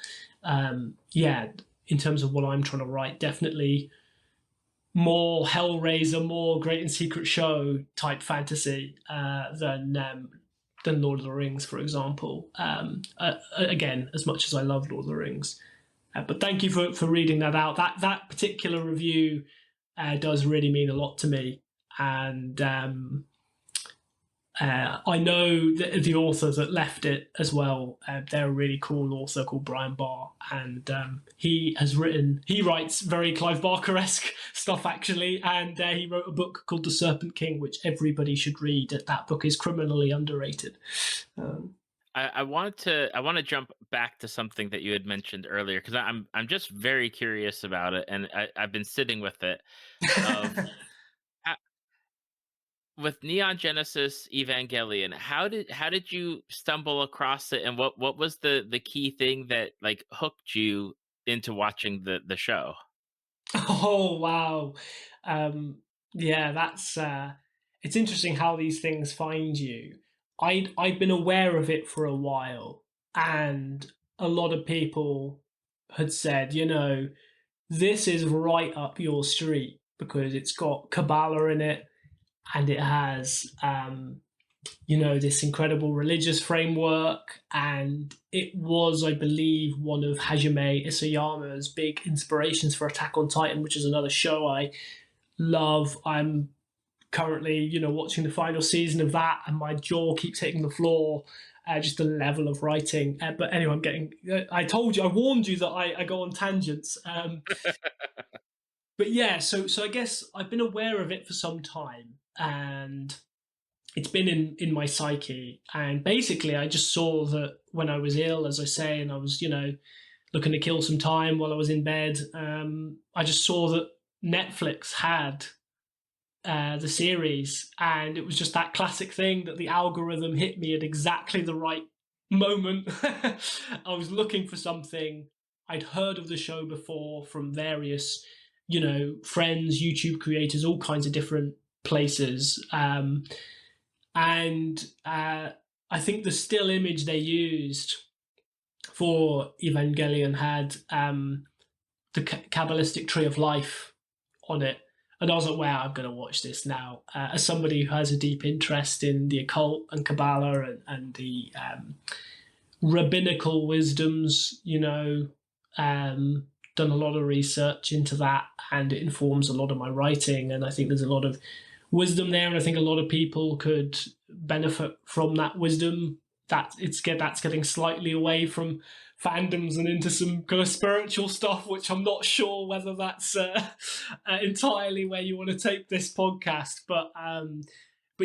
yeah, in terms of what I'm trying to write, definitely more Hellraiser, more Great and Secret Show type fantasy than Lord of the Rings, for example. Again, as much as I love Lord of the Rings, but thank you for reading that out. That particular review does really mean a lot to me, and I know the author that left it as well. They're a really cool author called Brian Barr, and he writes very Clive Barker-esque stuff actually, and he wrote a book called The Serpent King, which everybody should read. That book is criminally underrated. I want to jump back to something that you had mentioned earlier, because I'm just very curious about it, and I've been sitting with it. Of with Neon Genesis Evangelion, how did you stumble across it, and what was the key thing that like hooked you into watching the show? Oh wow. Yeah, that's it's interesting how these things find you. I'd been aware of it for a while, and a lot of people had said, this is right up your street because it's got Kabbalah in it, and it has this incredible religious framework, and it was, I believe, one of Hajime Isayama's big inspirations for Attack on Titan, which is another show I love. I'm currently, watching the final season of that, and my jaw keeps hitting the floor. Just the level of writing. But anyway, I'm getting. I told you, I warned you that I go on tangents. But yeah, so I guess I've been aware of it for some time, and it's been in my psyche. And basically, I just saw that when I was ill, as I say, and I was, looking to kill some time while I was in bed, I just saw that Netflix had the series, and it was just that classic thing that the algorithm hit me at exactly the right moment. I was looking for something. I'd heard of the show before from various, friends, YouTube creators, all kinds of different places. And I think the still image they used for Evangelion had the Kabbalistic Tree of Life on it. And I was like, wow, I'm going to watch this now. As somebody who has a deep interest in the occult and Kabbalah and the rabbinical wisdoms, done a lot of research into that, and it informs a lot of my writing. And I think there's a lot of wisdom there, and I think a lot of people could benefit from that wisdom. That's getting slightly away from fandoms and into some kind of spiritual stuff, which I'm not sure whether that's entirely where you want to take this podcast. But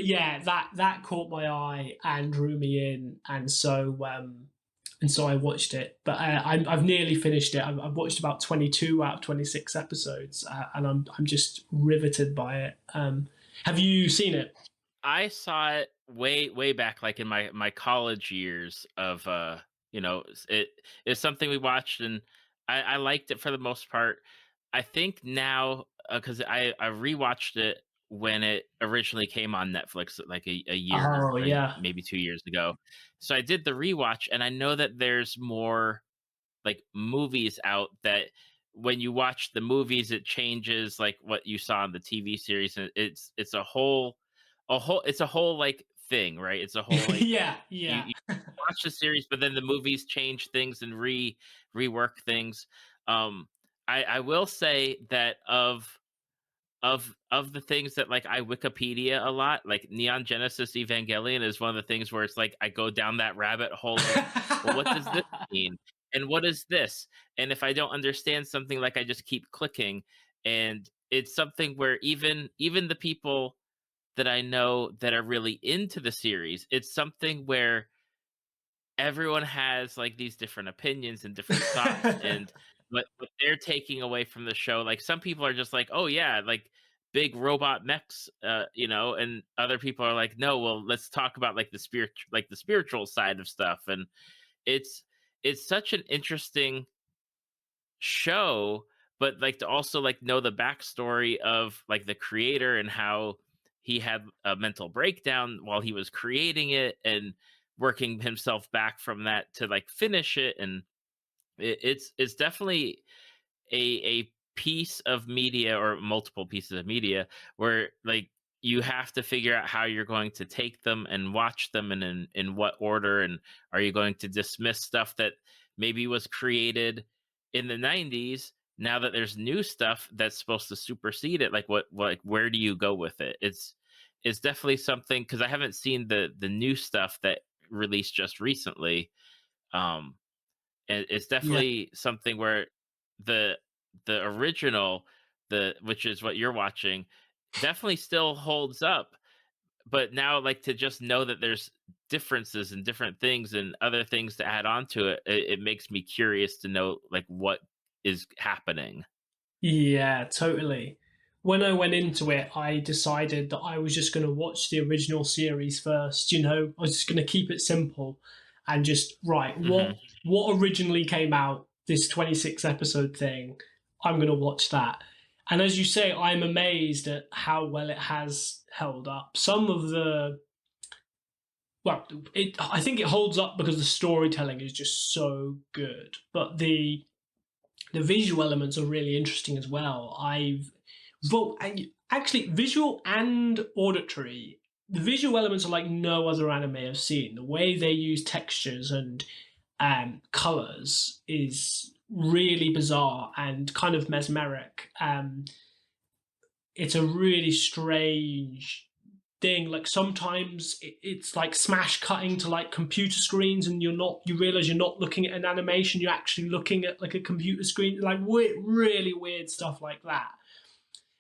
yeah, that caught my eye and drew me in, and so I watched it. But I've nearly finished it. I've watched about 22 out of 26 episodes, and I'm just riveted by it. Have you seen it? I saw it way back, like in my college years of it is something we watched, and I liked it for the most part. I think now, because I rewatched it when it originally came on Netflix, like a year, Oh yeah. maybe 2 years ago. So I did the rewatch, and I know that there's more like movies out that when you watch the movies, it changes like what you saw in the TV series, and it's it's a whole like thing, right? It's a whole like Yeah, you, yeah. you watch the series, but then the movies change things and rework things. I will say that of the things that like I Wikipedia a lot, like Neon Genesis Evangelion is one of the things where it's like I go down that rabbit hole of, well, what does this mean? And what is this? And if I don't understand something, like I just keep clicking. And it's something where even the people that I know that are really into the series, it's something where everyone has like these different opinions and different thoughts, and what they're taking away from the show, like some people are just like, oh yeah, like big robot mechs, and other people are like, no, well, let's talk about like the spiritual side of stuff. And it's it's such an interesting show, but like to also like know the backstory of like the creator and how he had a mental breakdown while he was creating it and working himself back from that to like finish it. And it's definitely a piece of media, or multiple pieces of media, where like you have to figure out how you're going to take them and watch them, and in what order, and are you going to dismiss stuff that maybe was created in the 90s now that there's new stuff that's supposed to supersede it, like what like where do you go with it? It's definitely something, because I haven't seen the new stuff that released just recently. um and it's Yeah. definitely something where the the original, the which is what you're watching, definitely still holds up. But now, like, to just know that there's differences and different things and other things to add on to it makes me curious to know like what is happening. Yeah, totally. When I went into it, I decided that I was just going to watch the original series first. I was just going to keep it simple and just, right, Hmm. what originally came out, this 26 episode thing, I'm going to watch that. And as you say, I'm amazed at how well it has held up. Some of the well, I think it holds up because the storytelling is just so good. But the visual elements are really interesting as well. Actually, visual and auditory. The visual elements are like no other anime I've seen. The way they use textures and colors is really bizarre and kind of mesmeric. It's a really strange thing. Like sometimes it's like smash cutting to like computer screens, and you realize you're not looking at an animation, you're actually looking at like a computer screen, like really weird stuff like that.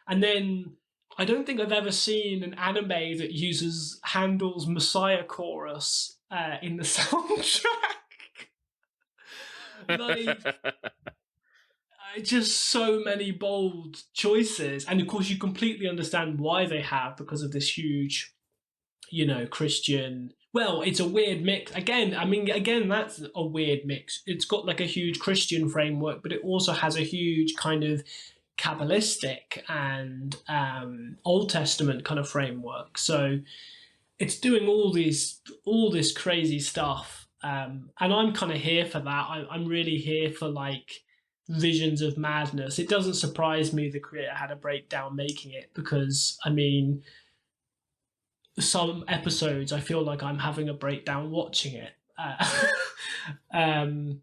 And then I don't think I've ever seen an anime that uses Handel's Messiah chorus in the soundtrack. Like, just so many bold choices, and of course, you completely understand why they have, because of this huge, Christian. Well, it's a weird mix. Again, I mean, again, that's a weird mix. It's got like a huge Christian framework, but it also has a huge kind of Kabbalistic and Old Testament kind of framework. So it's doing all this crazy stuff, and I'm kind of here for that. I'm really here for like visions of madness. It doesn't surprise me the creator had a breakdown making it, because I mean, some episodes I feel like I'm having a breakdown watching it. Um,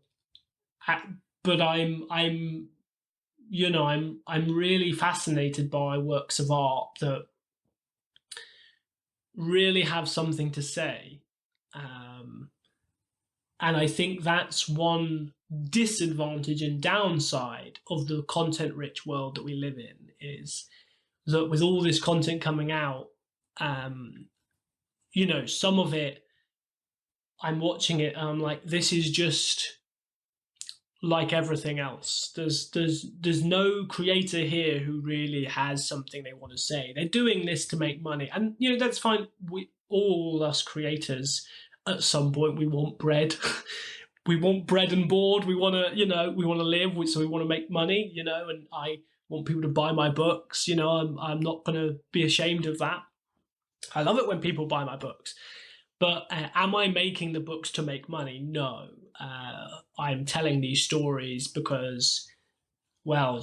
but I'm really fascinated by works of art that really have something to say. Um, and I think that's one disadvantage and downside of the content rich world that we live in, is that with all this content coming out, um, some of it, I'm watching it and I'm like, this is just like everything else. There's no creator here who really has something they want to say. They're doing this to make money, and that's fine. We all, us creators, at some point we want bread. We want bread and board. We want to we want to live. So we want to make money. And I want people to buy my books. I'm not going to be ashamed of that. I love it when people buy my books. But am I making the books to make money? No. I'm telling these stories because, well,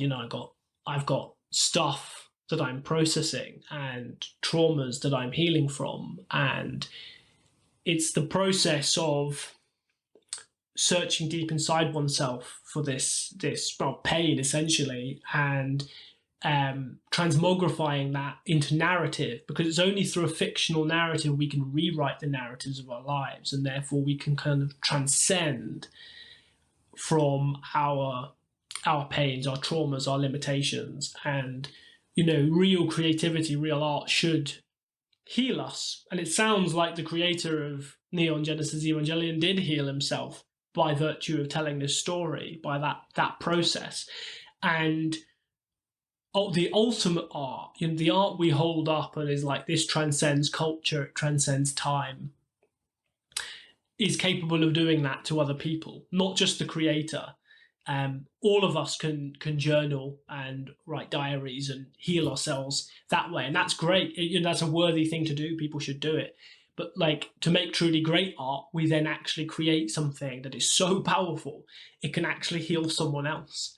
I've got stuff that I'm processing and traumas that I'm healing from, and it's the process of searching deep inside oneself for this pain, essentially, and transmogrifying that into narrative, because it's only through a fictional narrative we can rewrite the narratives of our lives, and therefore we can kind of transcend from our pains, our traumas, our limitations. And real creativity, real art should heal us. And it sounds like the creator of Neon Genesis Evangelion did heal himself by virtue of telling this story, by that process. And the ultimate art, the art we hold up and is like, this transcends culture, it transcends time, is capable of doing that to other people, not just the creator. All of us can journal and write diaries and heal ourselves that way, and that's great. That's a worthy thing to do. People should do it. But like, to make truly great art, we then actually create something that is so powerful it can actually heal someone else.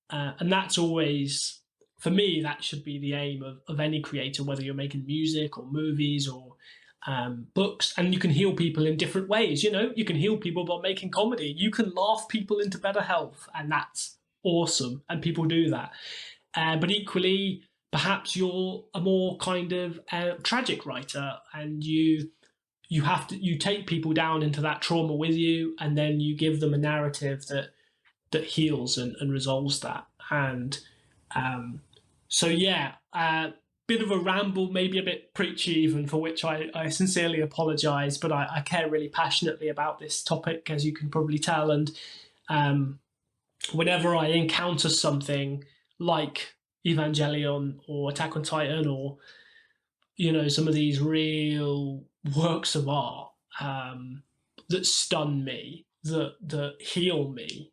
And that's always, for me, that should be the aim of any creator, whether you're making music or movies or books. And you can heal people in different ways. You can heal people by making comedy. You can laugh people into better health, and that's awesome. And people do that. But equally, perhaps you're a more kind of tragic writer, and you take people down into that trauma with you, and then you give them a narrative that heals and resolves that. And so yeah, bit of a ramble, maybe a bit preachy even, for which I sincerely apologize, but I care really passionately about this topic, as you can probably tell. And whenever I encounter something like Evangelion or Attack on Titan, or some of these real works of art that stun me, that heal me,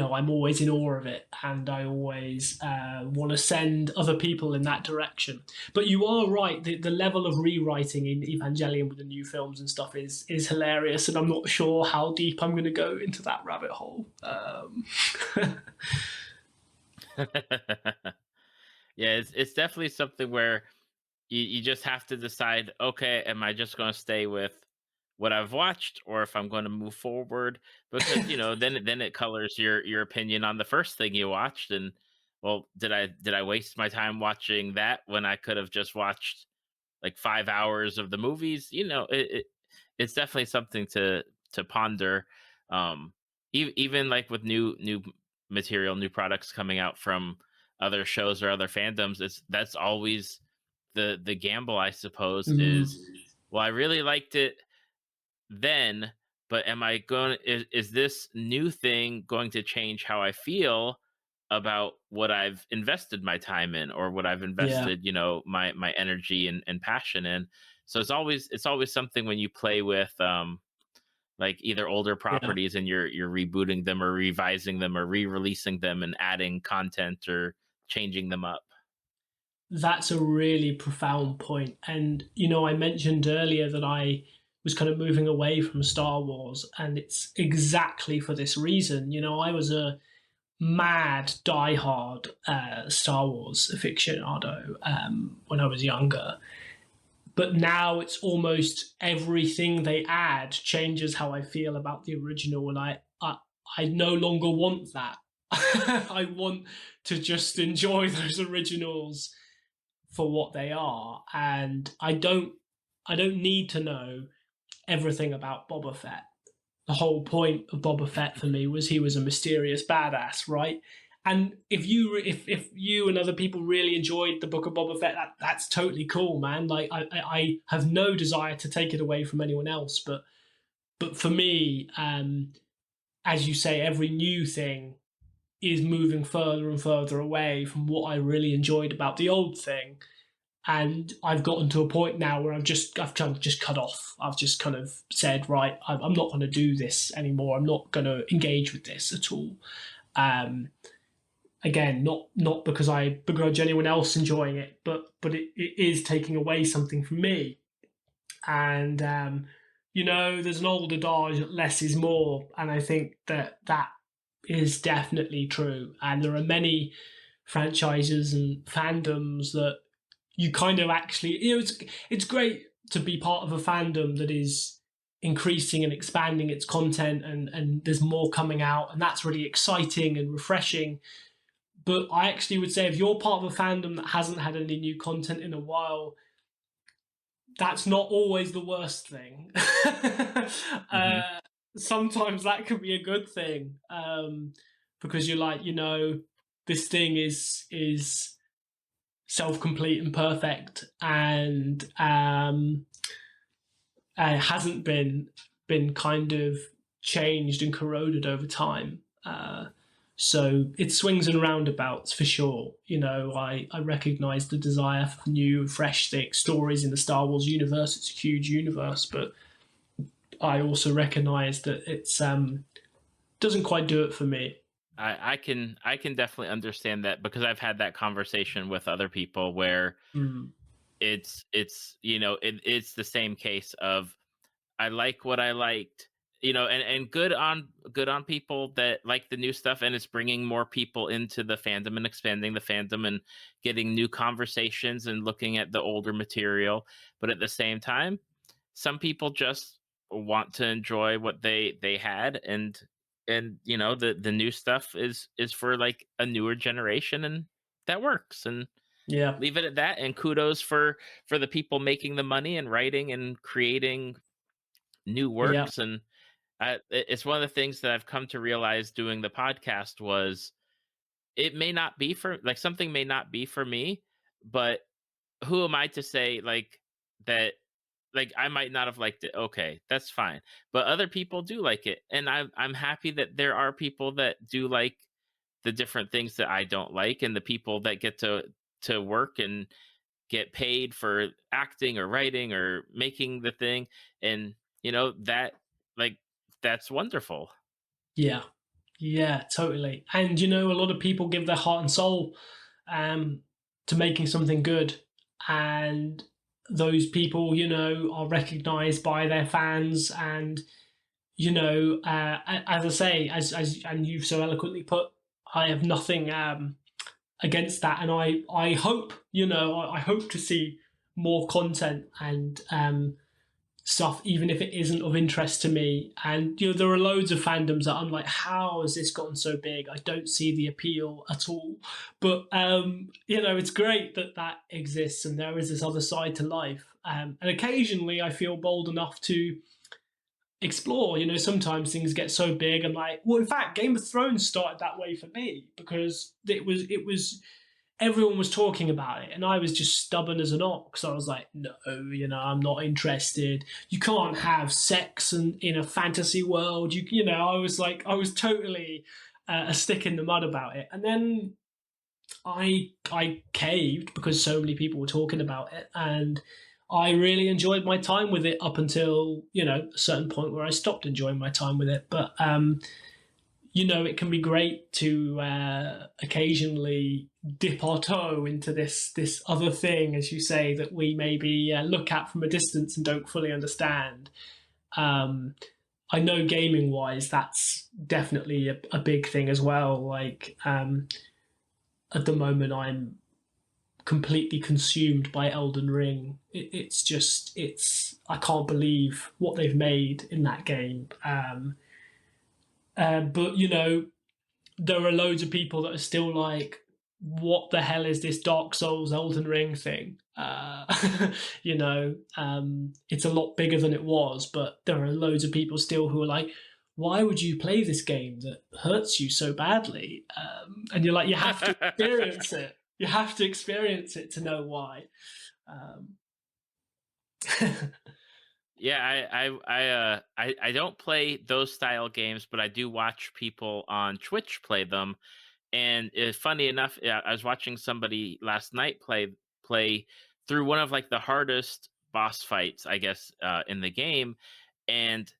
I'm always in awe of it, and I always want to send other people in that direction. But you are right, the level of rewriting in Evangelion with the new films and stuff is hilarious, and I'm not sure how deep I'm going to go into that rabbit hole. Yeah, it's definitely something where you just have to decide, okay, am I just going to stay with what I've watched, or if I'm going to move forward? Because then it colors your opinion on the first thing you watched. And, well, did I waste my time watching that when I could have just watched like 5 hours of the movies? It's definitely something to ponder. Even like with new material, new products coming out from other shows or other fandoms, that's always the gamble, I suppose, Mm, is, well, I really liked it then, but am I going is this new thing going to change how I feel about what I've invested my time in, or what I've yeah, invested, my energy and passion in? So it's always something when you play with like either older yeah. properties and you're rebooting them or revising them or re-releasing them and adding content or changing them up. That's a really profound point. And, I mentioned earlier that I was kind of moving away from Star Wars, and it's exactly for this reason. I was a mad, diehard Star Wars aficionado when I was younger. But now it's almost everything they add changes how I feel about the original, and I no longer want that. I want to just enjoy those originals for what they are, and I don't need to know everything about Boba Fett. The whole point of Boba Fett for me was he was a mysterious badass, right? And if you and other people really enjoyed the Book of Boba Fett, that's totally cool, man. Like I have no desire to take it away from anyone else, but for me, as you say, every new thing is moving further and further away from what I really enjoyed about the old thing. And I've gotten to a point now where I've kind of just cut off. I've just kind of said, right, I'm not going to do this anymore. I'm not going to engage with this at all. Um, Again, not because I begrudge anyone else enjoying it, but it is taking away something from me. And there's an old adage that less is more, and I think that is definitely true. And there are many franchises and fandoms that you kind of actually, it's great to be part of a fandom that is increasing and expanding its content, and there's more coming out, and that's really exciting and refreshing. But I actually would say if you're part of a fandom that hasn't had any new content in a while, that's not always the worst thing. Hmm. uh, Sometimes that could be a good thing, because you're like, this thing is self complete and perfect, and hasn't been kind of changed and corroded over time. So it swings and roundabouts for sure. I recognize the desire for new, fresh, thick stories in the Star Wars universe. It's a huge universe, but I also recognize that it's doesn't quite do it for me. I can definitely understand that, because I've had that conversation with other people where Mm, it's the same case of, I like what I liked, and good on people that like the new stuff, and it's bringing more people into the fandom and expanding the fandom and getting new conversations and looking at the older material. But at the same time, some people just want to enjoy what they had, and the new stuff is for like a newer generation, and that works, and yeah, leave it at that. And kudos for the people making the money and writing and creating new yeah, works. And it's one of the things that I've come to realize doing the podcast was, it may not be for, like, something may not be for me, but who am I to say, like, that, like, I might not have liked it. Okay, that's fine. But other people do like it, and I'm happy that there are people that do like the different things that I don't like, and the people that get to work and get paid for acting or writing or making the thing, and that, like, that's wonderful. yeah, yeah, totally. And a lot of people give their heart and soul um, to making something good, and those people, are recognized by their fans. And as I say, as and you've so eloquently put, I have nothing against that, and I hope, I hope to see more content and stuff, even if it isn't of interest to me. And there are loads of fandoms that I'm like, how has this gotten so big? I don't see the appeal at all. But it's great that that exists, and there is this other side to life. And occasionally, I feel bold enough to explore. Sometimes things get so big. I'm like, well, in fact, Game of Thrones started that way for me, because it was everyone was talking about it, and I was just stubborn as an ox. I was like, no, I'm not interested. You can't have sex in a fantasy world. I was totally a stick in the mud about it. And then I caved because so many people were talking about it, and I really enjoyed my time with it up until a certain point where I stopped enjoying my time with it. But it can be great to occasionally dip our toe into this other thing, as you say, that we maybe look at from a distance and don't fully understand. Um, I know gaming wise, that's definitely a big thing as well. Like at the moment, I'm completely consumed by Elden Ring. It's I can't believe what they've made in that game. But there are loads of people that are still like, what the hell is this Dark Souls Elden Ring thing? It's a lot bigger than it was, but there are loads of people still who are like, why would you play this game that hurts you so badly? And you're like, you have to experience it. You have to experience it to know why. Um, Yeah, I don't play those style games, but I do watch people on Twitch play them. And funny enough, yeah, I was watching somebody last night play through one of like the hardest boss fights, I guess, in the game, and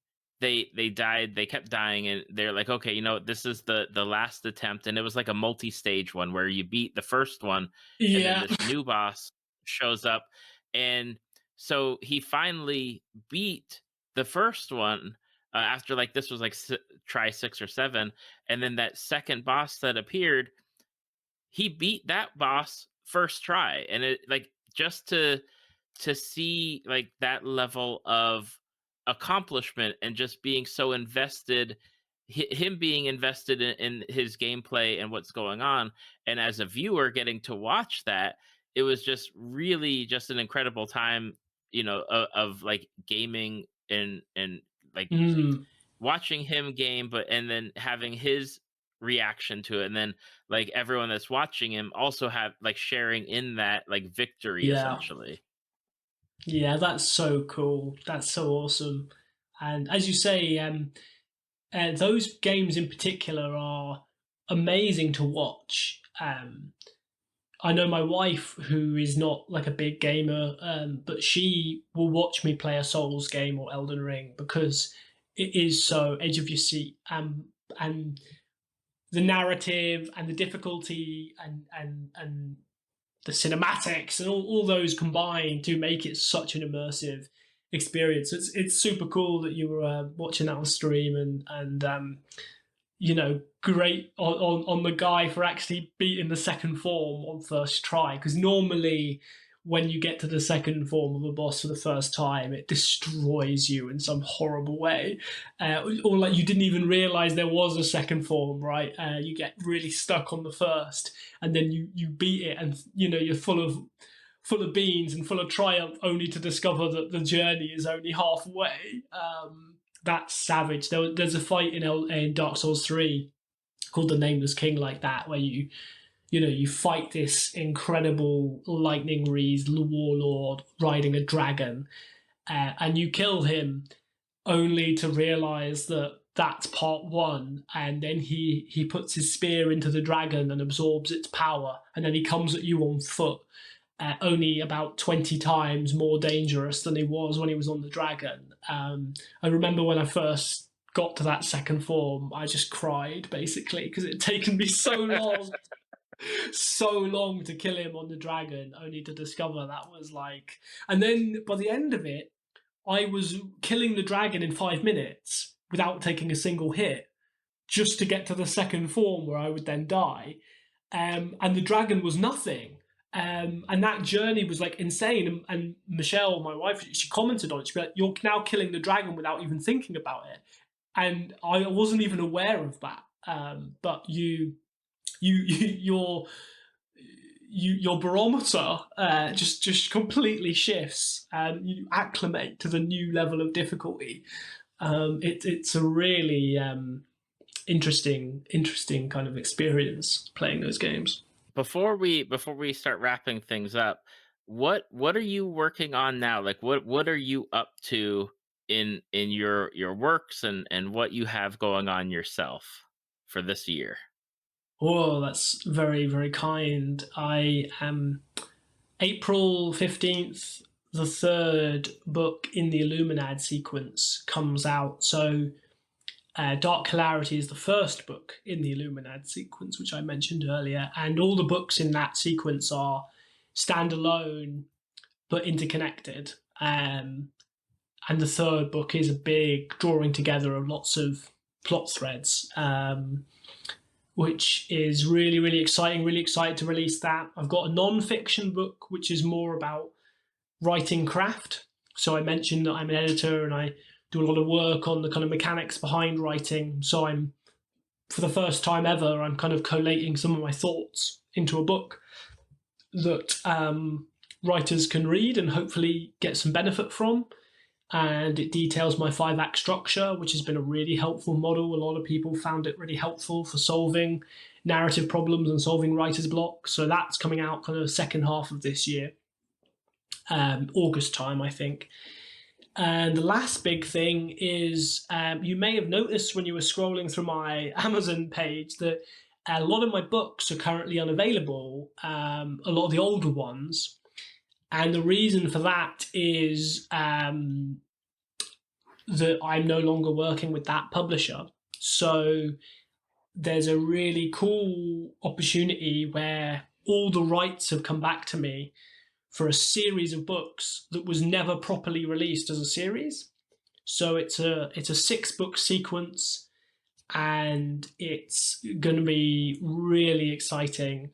they died. They kept dying, and they're like, okay, this is the last attempt, and it was like a multi-stage one where you beat the first one, and then yeah, this new boss shows up, and so he finally beat the first one after like this was like try 6 or 7, and then that second boss that appeared, he beat that boss first try, and it like just to see like that level of accomplishment and just being so invested, him being invested in his gameplay and what's going on, and as a viewer getting to watch that, it was just really just an incredible time, of like gaming and like mm, watching him game, but and then having his reaction to it, and then like everyone that's watching him also have like sharing in that like victory yeah. essentially. Yeah, that's so cool. That's so awesome. And as you say, those games in particular are amazing to watch. I know my wife, who is not like a big gamer, but she will watch me play a Souls game or Elden Ring because it is so edge of your seat. And the narrative and the difficulty and the cinematics and all those combined to make it such an immersive experience. It's super cool that you were watching that on stream and great on the guy for actually beating the second form on first try, because normally when you get to the second form of a boss for the first time, it destroys you in some horrible way, or like you didn't even realize there was a second form, right? You get really stuck on the first, and then you beat it, and you're full of beans and full of triumph, only to discover that the journey is only halfway. That's savage. There's a fight in Dark Souls 3 called the Nameless King like that, where you fight this incredible lightning wreathed warlord riding a dragon, and you kill him only to realize that that's part one, and then he puts his spear into the dragon and absorbs its power, and then he comes at you on foot, only about 20 times more dangerous than he was when he was on the dragon. I remember when I first got to that second form, I just cried basically because it had taken me so long, so long to kill him on the dragon, only to discover that was like. And then by the end of it, I was killing the dragon in 5 minutes without taking a single hit, just to get to the second form where I would then die. And the dragon was nothing. And that journey was like insane. And Michelle, my wife, she commented on it. She'd be like, "You're now killing the dragon without even thinking about it." And I wasn't even aware of that. But your your barometer just completely shifts, and you acclimate to the new level of difficulty. It's a really interesting kind of experience playing those games. before we start wrapping things up, what are you working on now? Like what are you up to in your works and what you have going on yourself for this year? Oh, that's very, very kind. I am April 15th, the third book in the Illuminad sequence comes out. So, Dark Clarity is the first book in the Illuminad sequence, which I mentioned earlier. And all the books in that sequence are standalone but interconnected. And the third book is a big drawing together of lots of plot threads. Which is really, really exciting. Really excited to release that. I've got a non-fiction book, which is more about writing craft. So I mentioned that I'm an editor and I do a lot of work on the kind of mechanics behind writing. So I'm, for the first time ever, I'm kind of collating some of my thoughts into a book that writers can read and hopefully get some benefit from. And it details my 5-act structure, which has been a really helpful model. A lot of people found it really helpful for solving narrative problems and solving writer's block. So that's coming out kind of second half of this year, August time, I think. And the last big thing is you may have noticed when you were scrolling through my Amazon page that a lot of my books are currently unavailable, a lot of the older ones. And the reason for that is that I'm no longer working with that publisher. So there's a really cool opportunity where all the rights have come back to me for a series of books that was never properly released as a series. So it's a 6-book sequence, and it's going to be really exciting.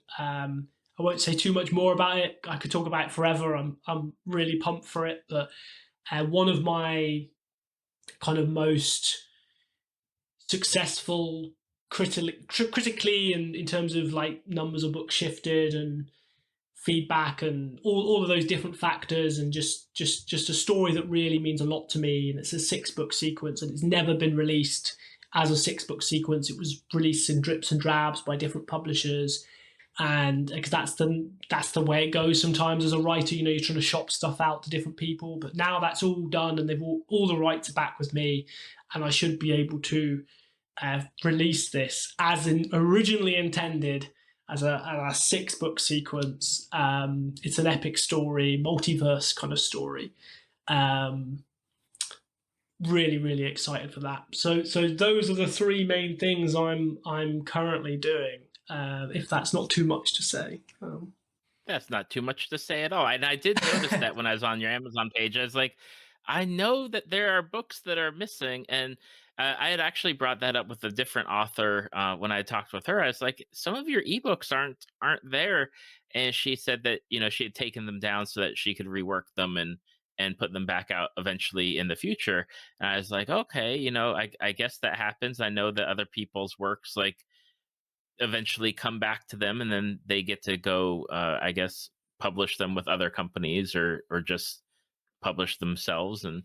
I won't say too much more about it. I could talk about it forever. I'm really pumped for it. But one of my kind of most successful critically and in terms of like numbers of books shifted and feedback and all of those different factors, and just a story that really means a lot to me. And it's a 6-book sequence, and it's never been released as a 6-book sequence. It was released in drips and drabs by different publishers, and because that's the way it goes sometimes as a writer. You're trying to shop stuff out to different people, but now that's all done and they've all the rights are back with me, and I should be able to release this as originally intended as a 6-book sequence. It's an epic story, multiverse kind of story. Really, really excited for that. So those are the 3 main things I'm currently doing. If that's not too much to say. That's not too much to say at all. And I did notice that when I was on your Amazon page, I was like, I know that there are books that are missing. And I had actually brought that up with a different author when I talked with her. I was like, some of your ebooks aren't there. And she said that, she had taken them down so that she could rework them and put them back out eventually in the future. And I was like, okay, I guess that happens. I know that other people's works like eventually come back to them and then they get to go I guess publish them with other companies or just publish themselves. And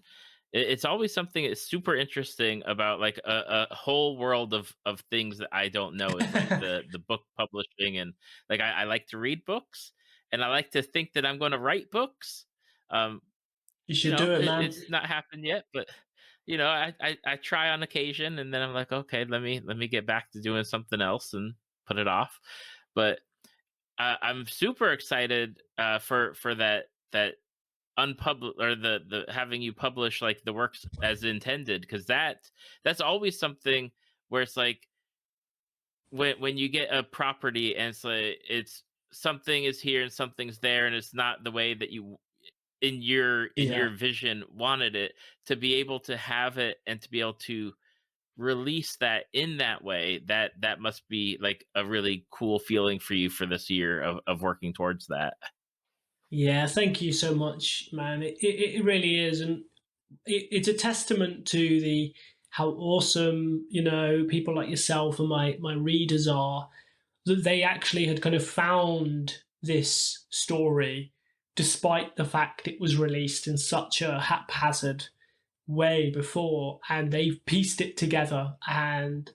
it's always something that's super interesting about like a whole world of things that I don't know is like the book publishing. And like I like to read books and I like to think that I'm going to write books. um You should do it, man. it's not happened yet, but I try on occasion, and then I'm like, okay, let me get back to doing something else and put it off. But I'm super excited for that unpublished or the having you publish like the works as intended, because that's always something where it's like when you get a property and it's something is here and something's there and it's not the way that you in Yeah. your vision wanted it to be able to have it and to be able to release that in that way, that must be like a really cool feeling for you for this year of working towards that. Yeah, thank you so much, man. It really is, and it's a testament to the how awesome people like yourself and my readers are, that they actually had kind of found this story despite the fact it was released in such a haphazard way before, and they've pieced it together. And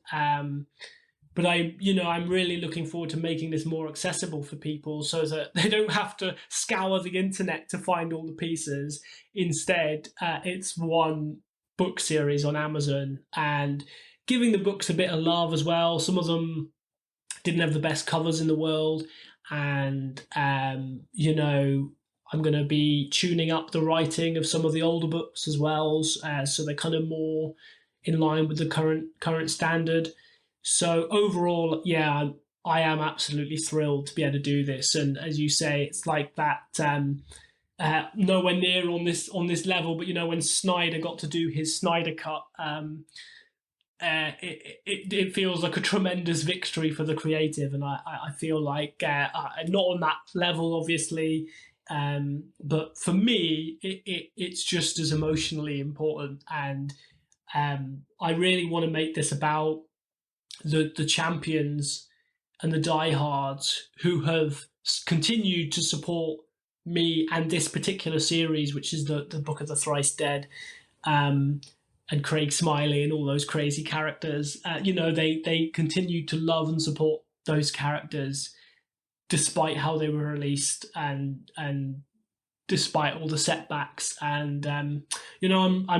but I'm really looking forward to making this more accessible for people so that they don't have to scour the internet to find all the pieces. Instead, it's one book series on Amazon, and giving the books a bit of love as well. Some of them didn't have the best covers in the world, and I'm going to be tuning up the writing of some of the older books as well, so they're kind of more in line with the current standard. So overall, yeah, I am absolutely thrilled to be able to do this. And as you say, it's like that. Nowhere near on this level, but when Snyder got to do his Snyder cut, it feels like a tremendous victory for the creative, and I feel like not on that level, obviously, but for me, it's just as emotionally important, and I really want to make this about the champions and the diehards who have continued to support me and this particular series, which is the Book of the Thrice Dead, um, and Craig Smiley and all those crazy characters. They continue to love and support those characters despite how they were released, and despite all the setbacks. And I'm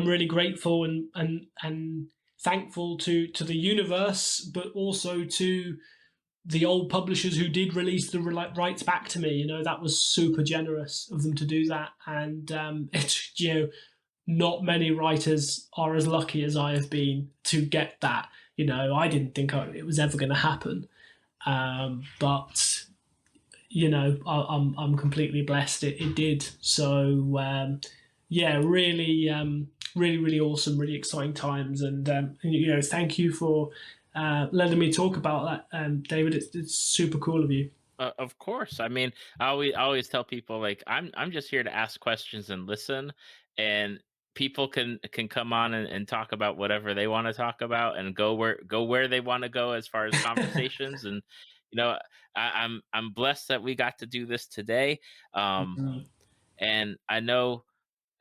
really grateful and thankful to the universe, but also to the old publishers who did release the rights back to me. That was super generous of them to do that, and it's not many writers are as lucky as I have been to get that. I didn't think it was ever going to happen, but I'm completely blessed. It did. So yeah, really, really, really awesome, really exciting times, and thank you for letting me talk about that, David. It's super cool of you. Of course. I mean, I always tell people, like, I'm just here to ask questions and listen, and people can come on and talk about whatever they want to talk about, and go where they want to go as far as conversations. And you know, I'm blessed that we got to do this today. Um, Mhm. and I know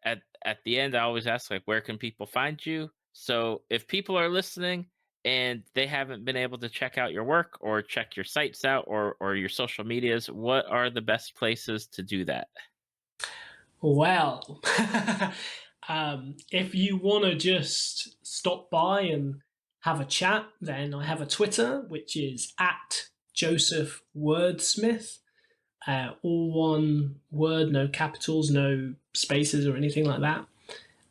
at the end, I always ask, like, where can people find you? So if people are listening and they haven't been able to check out your work or check your sites out, or your social medias, what are the best places to do that? Well, if you want to just stop by and have a chat, then I have a Twitter, which is at Joseph Wordsmith. All one word, no capitals, no spaces or anything like that.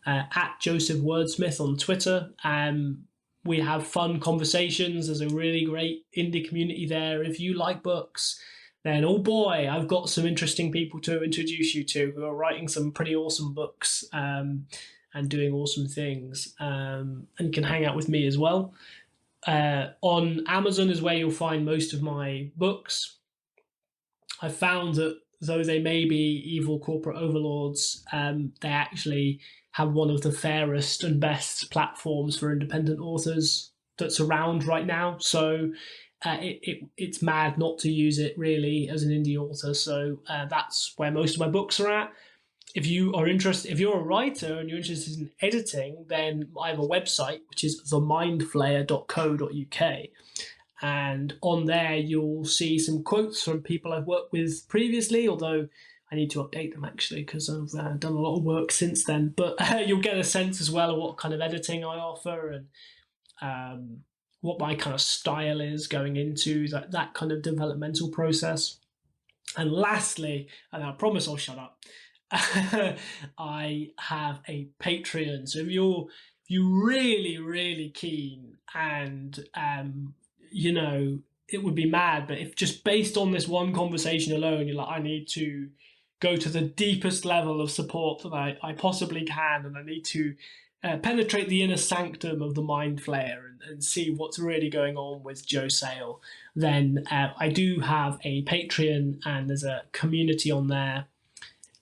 At Joseph Wordsmith on Twitter. We have fun conversations. There's a really great indie community there. If you like books, then oh boy, I've got some interesting people to introduce you to who are writing some pretty awesome books, and doing awesome things. And you can hang out with me as well. On Amazon is where you'll find most of my books. I found that though they may be evil corporate overlords, they actually have one of the fairest and best platforms for independent authors that's around right now. So it's mad not to use it really as an indie author. So that's where most of my books are at. If you're a writer and you're interested in editing, then I have a website which is themindflayer.co.uk, and on there you'll see some quotes from people I've worked with previously, although I need to update them actually because I've done a lot of work since then. But you'll get a sense as well of what kind of editing I offer, and what my kind of style is going into that kind of developmental process. And lastly, and I promise I'll shut up, I have a Patreon. So if you're really, really keen, and it would be mad, but if just based on this one conversation alone, you're like, I need to go to the deepest level of support that I possibly can, and I need to penetrate the inner sanctum of the Mind Flayer, and see what's really going on with Joe Sale, then I do have a Patreon, and there's a community on there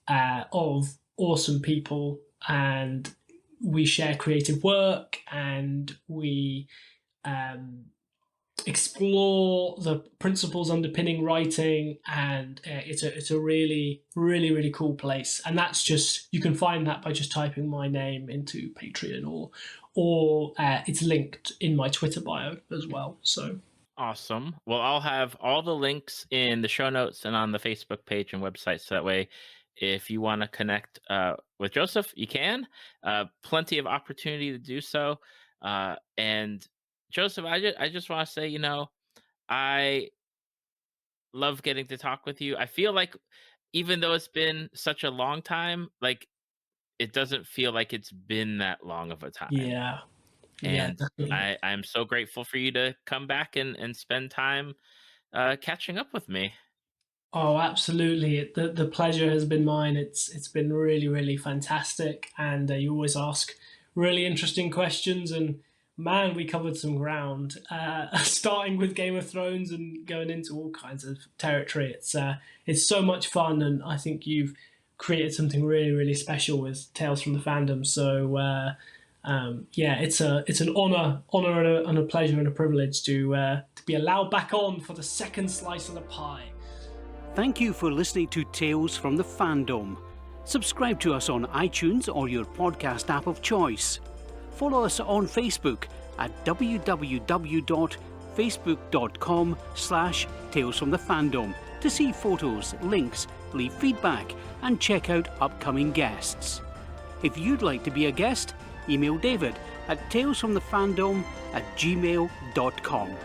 of awesome people, and we share creative work, and we explore the principles underpinning writing, and it's a really, really, really cool place. And that's just, you can find that by just typing my name into Patreon, or it's linked in my Twitter bio as well. So Awesome. Well, I'll have all the links in the show notes and on the Facebook page and website. So that way, if you want to connect with Joseph, you can. Plenty of opportunity to do so. And Joseph, I just want to say, I love getting to talk with you. I feel like even though it's been such a long time, like it doesn't feel like it's been that long of a time. Yeah, yeah, And definitely. I'm so grateful for you to come back and spend time catching up with me. Oh, absolutely. The pleasure has been mine. It's been really, really fantastic, and you always ask really interesting questions. And man, we covered some ground, starting with Game of Thrones and going into all kinds of territory. It's so much fun, and I think you've created something really, really special with Tales from the Fandom. So yeah, it's an honor and a pleasure and a privilege to be allowed back on for the second slice of the pie. Thank you for listening to Tales from the Fandom. Subscribe to us on iTunes or your podcast app of choice. Follow us on Facebook at www.facebook.com/talesfromthefandom to see photos, links, leave feedback, and check out upcoming guests. If you'd like to be a guest, email David at talesfromthefandom@gmail.com.